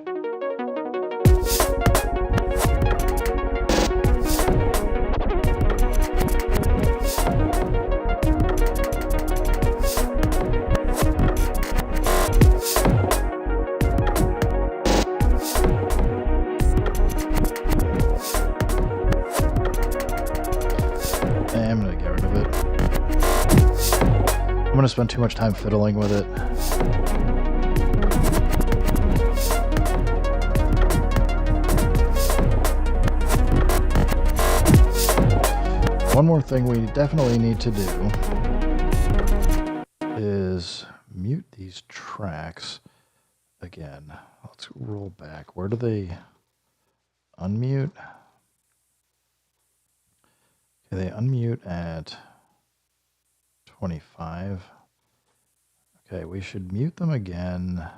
I'm going to get rid of it. I'm going to spend too much time fiddling with it. One more thing we definitely need to do is mute these tracks again. Let's roll back. Where do they unmute? Okay, they unmute at 25. Okay, we should mute them again.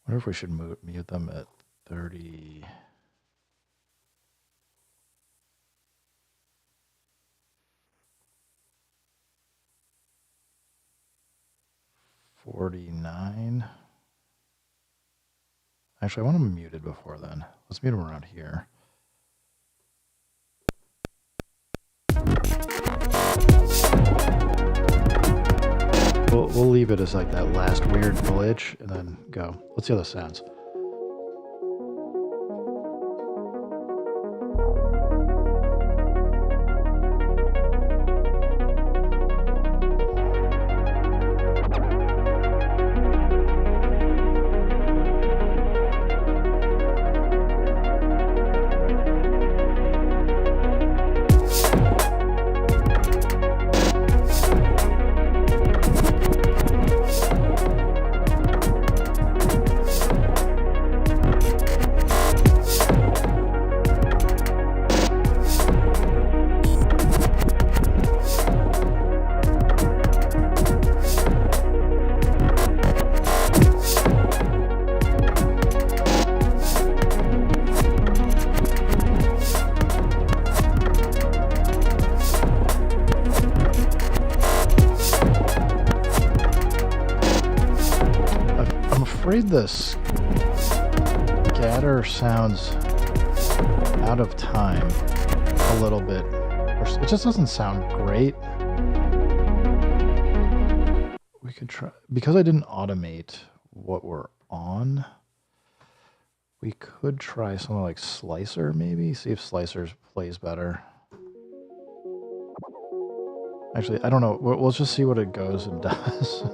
I wonder if we should mute them at 30. $49. Actually, I want them muted before then. Let's mute them around here. We'll leave it as like that last weird glitch and then go. Let's see how this sounds. afraid the scatter sounds out of time a little bit. It just doesn't sound great. We could try, because I didn't automate what we're on, we could try something like Slicer maybe, see if Slicer plays better. Actually, I don't know. We'll just see what it goes and does.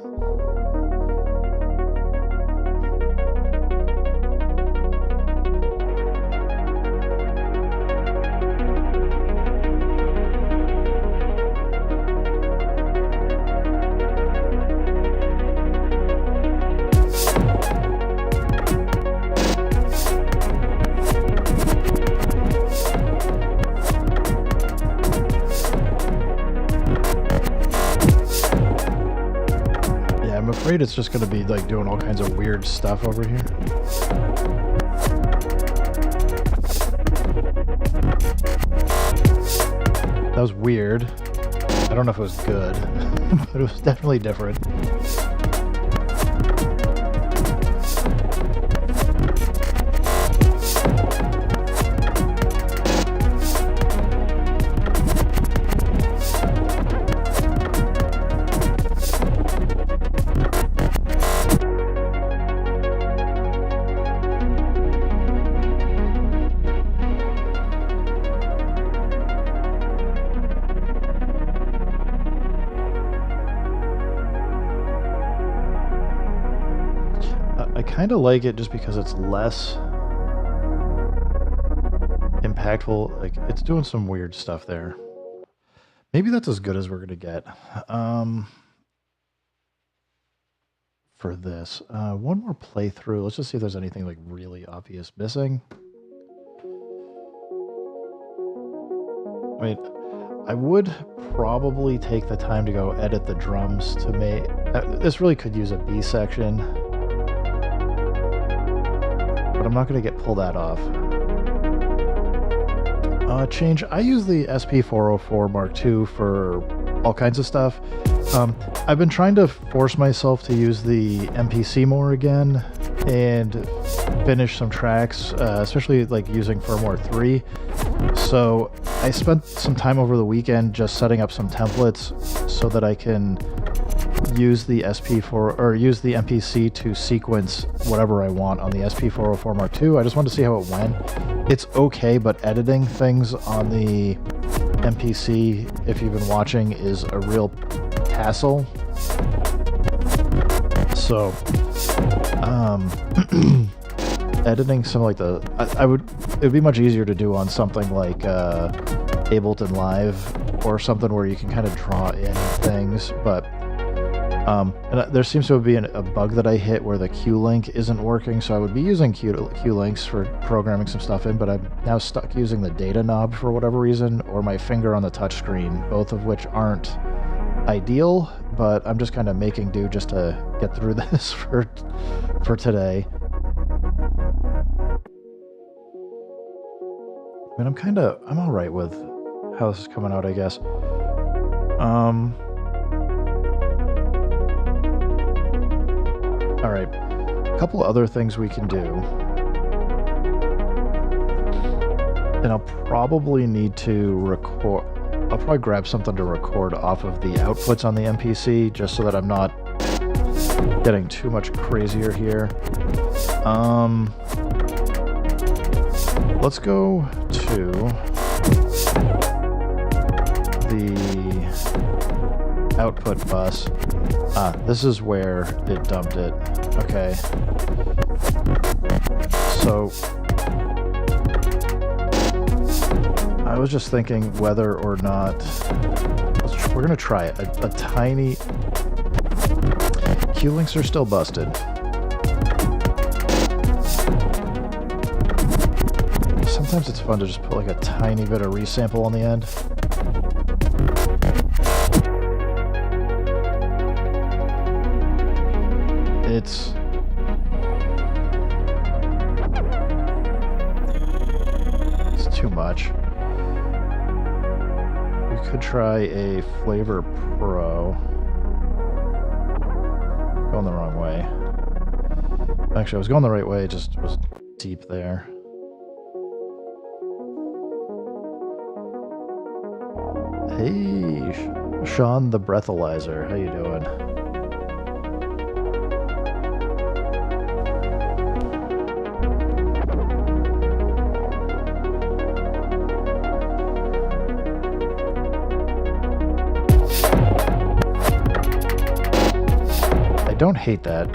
I'm afraid it's just going to be like doing all kinds of weird stuff over here. That was weird. I don't know if it was good, but it was definitely different. I kind of like it just because it's less impactful. Like, it's doing some weird stuff there. Maybe that's as good as we're gonna get for this. One more playthrough. Let's just see if there's anything like really obvious missing. I mean, I would probably take the time to go edit the drums to make... this really could use a B section. But I'm not going to get pull that off. Change. I use the SP404 Mark II for all kinds of stuff. I've been trying to force myself to use the MPC more again and finish some tracks, especially like using firmware 3. So I spent some time over the weekend just setting up some templates so that I can use the SP4 or use the MPC to sequence whatever I want on the SP404 Mark II. I just wanted to see how it went. It's okay, but editing things on the MPC, if you've been watching, is a real hassle. So, editing some like the, it would be much easier to do on something like Ableton Live or something where you can kind of draw in things, but and there seems to be a bug that I hit where the Q-Link isn't working, so I would be using Q-Links for programming some stuff in, but I'm now stuck using the data knob for whatever reason, or my finger on the touchscreen, both of which aren't ideal, but I'm just kind of making do just to get through this for today. I mean, I'm all right with how this is coming out, I guess. All right, a couple other things we can do. And I'll probably need to record, I'll probably grab something to record off of the outputs on the MPC just so that I'm not getting too much crazier here. Let's go to the output bus. This is where it dumped it. Okay. So I was just thinking whether or not we're gonna try it. A tiny Q-Links are still busted. Sometimes it's fun to just put like a tiny bit of resample on the end. It's too much. We could try a Flavor Pro. Going the wrong way. Actually, I was going the right way, it just was deep there. Hey, Sean the Breathalyzer, how you doing? I don't hate that.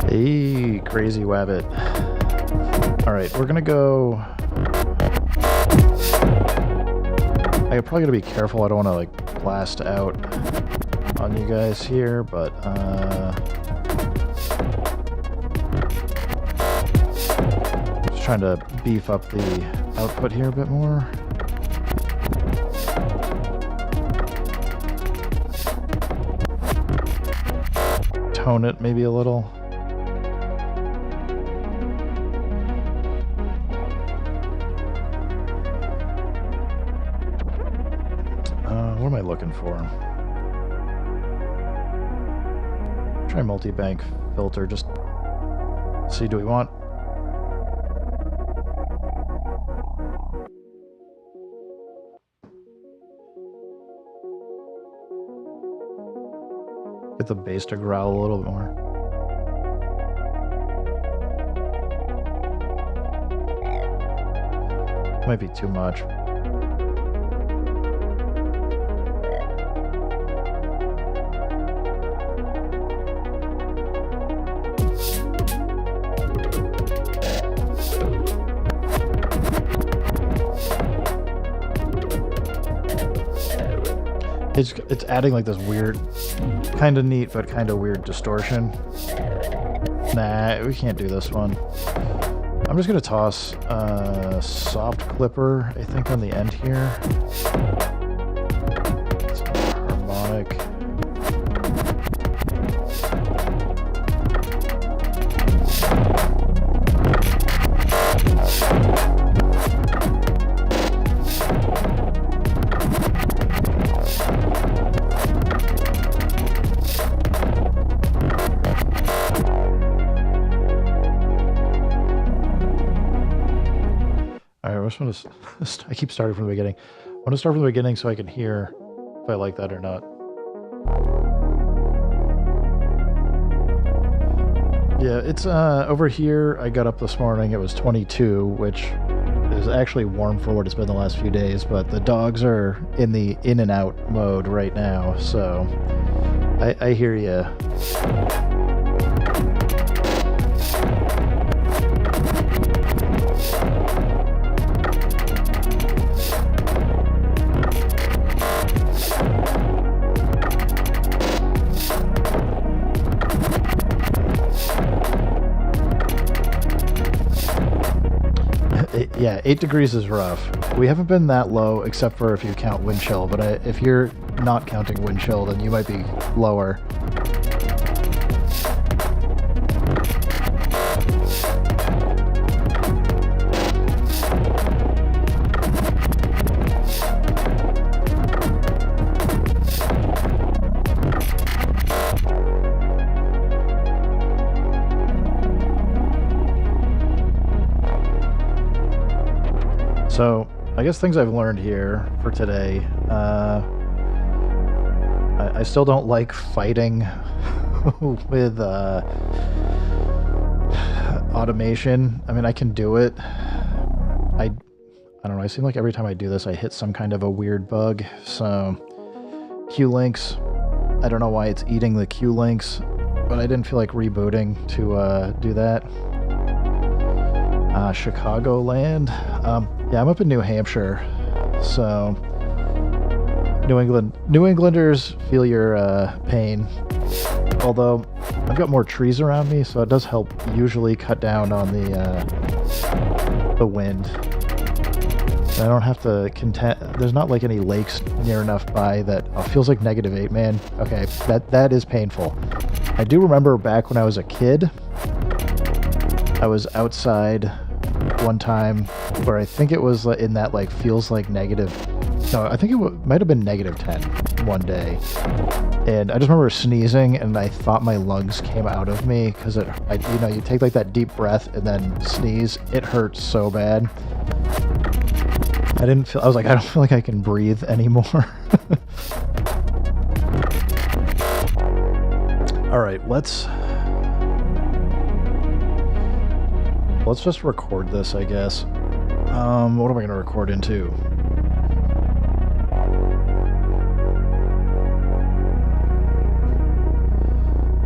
Hey, crazy wabbit. Alright, we're gonna go... I'm probably gonna be careful, I don't wanna like blast out on you guys here, but just trying to beef up the output here a bit more. Tone it maybe a little. What am I looking for? Try multi-bank filter, just see, do we want... Get the bass to growl a little bit more. Might be too much. It's adding like this weird, kind of neat but kind of weird distortion. Nah, we can't do this one. I'm just gonna toss soft clipper, I think, on the end here. It's harmonic. I keep starting from the beginning. I want to start from the beginning so I can hear if I like that or not. Yeah, it's over here. I got up this morning. It was 22, which is actually warm for what it's been the last few days. But the dogs are in the in and out mode right now, so I hear you. Yeah, 8 degrees is rough. We haven't been that low except for if you count wind chill, but if you're not counting wind chill, then you might be lower. So, I guess things I've learned here for today, I still don't like fighting with automation. I mean, I can do it. I don't know, I seem like every time I do this I hit some kind of a weird bug. So, Q-links, I don't know why it's eating the Q-links, but I didn't feel like rebooting to do that. Chicagoland. Yeah, I'm up in New Hampshire, so New Englanders feel your pain. Although I've got more trees around me, so it does help usually cut down on the wind. I don't have to contend. There's not like any lakes near enough by that feels like -8, man. Okay, that is painful. I do remember back when I was a kid, I was outside one time where I think it was in that like feels like negative. No, I think it might have been -10 one day. And I just remember sneezing and I thought my lungs came out of me because you know, you take like that deep breath and then sneeze. It hurts so bad. I was like, I don't feel like I can breathe anymore. All right, let's just record this, I guess. What am I going to record into?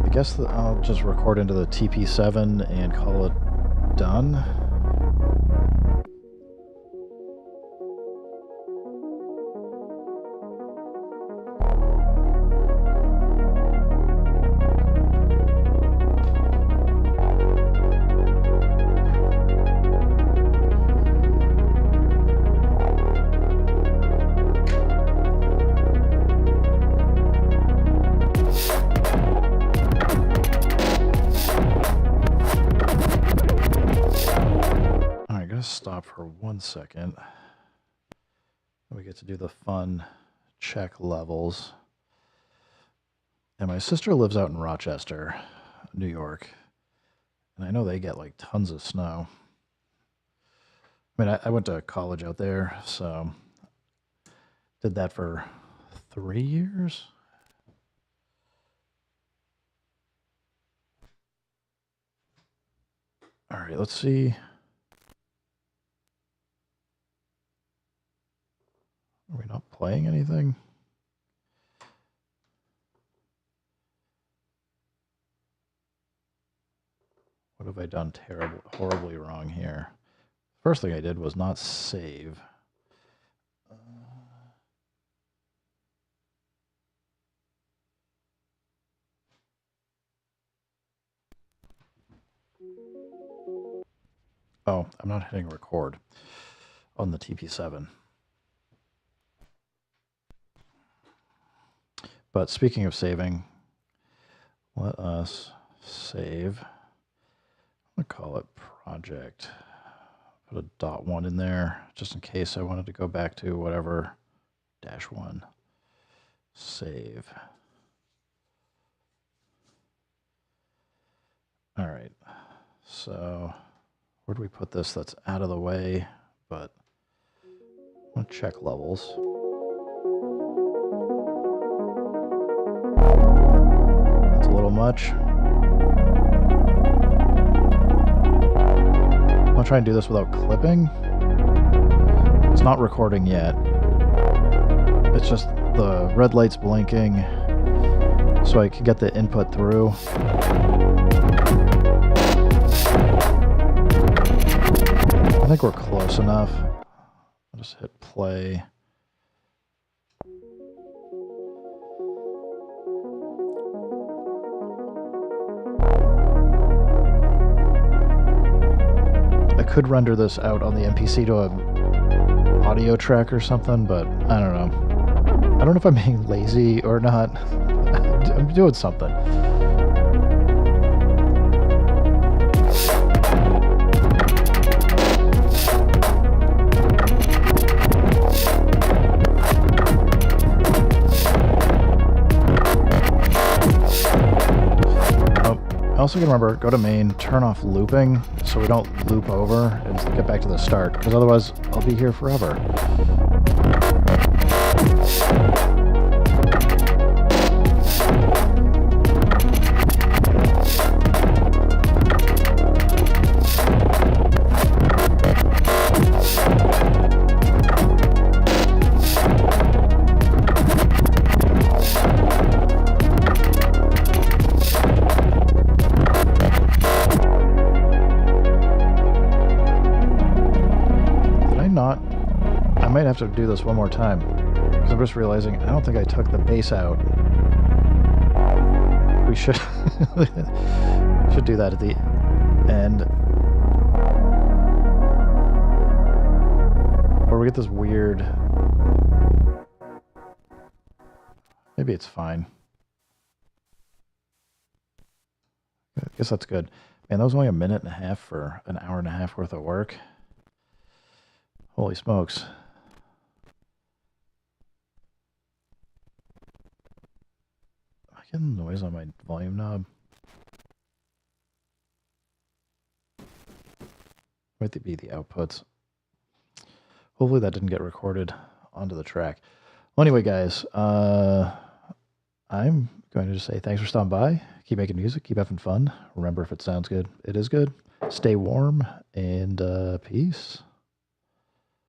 I guess I'll just record into the TP7 and call it done. Stop for 1 second. We get to do the fun check levels. And my sister lives out in Rochester, New York. And I know they get like tons of snow. I mean, I went to college out there, so did that for 3 years. All right, let's see. Are we not playing anything? What have I done horribly wrong here? First thing I did was not save. Oh, I'm not hitting record on the TP7. But speaking of saving, let us save. I'm going to call it project. Put a .1 in there just in case I wanted to go back to whatever -1. Save. All right. So where do we put this that's out of the way? But I'm going to check levels. That's a little much. I'm going to try and do this without clipping. It's not recording yet. It's just the red light's blinking so I can get the input through. I think we're close enough. I'll just hit play. I could render this out on the MPC to an audio track or something, but I don't know. I don't know if I'm being lazy or not. I'm doing something. I also can remember, go to main, turn off looping so we don't loop over and get back to the start, because otherwise I'll be here forever. I might have to do this one more time, because I'm just realizing I don't think I took the bass out. We should should do that at the end. Or we get this weird... Maybe it's fine. I guess that's good. Man, that was only a minute and a half for an hour and a half worth of work. Holy smokes. Am I getting noise on my volume knob? Might be the outputs. Hopefully that didn't get recorded onto the track. Well, anyway, guys, I'm going to just say thanks for stopping by. Keep making music. Keep having fun. Remember, if it sounds good, it is good. Stay warm, and peace.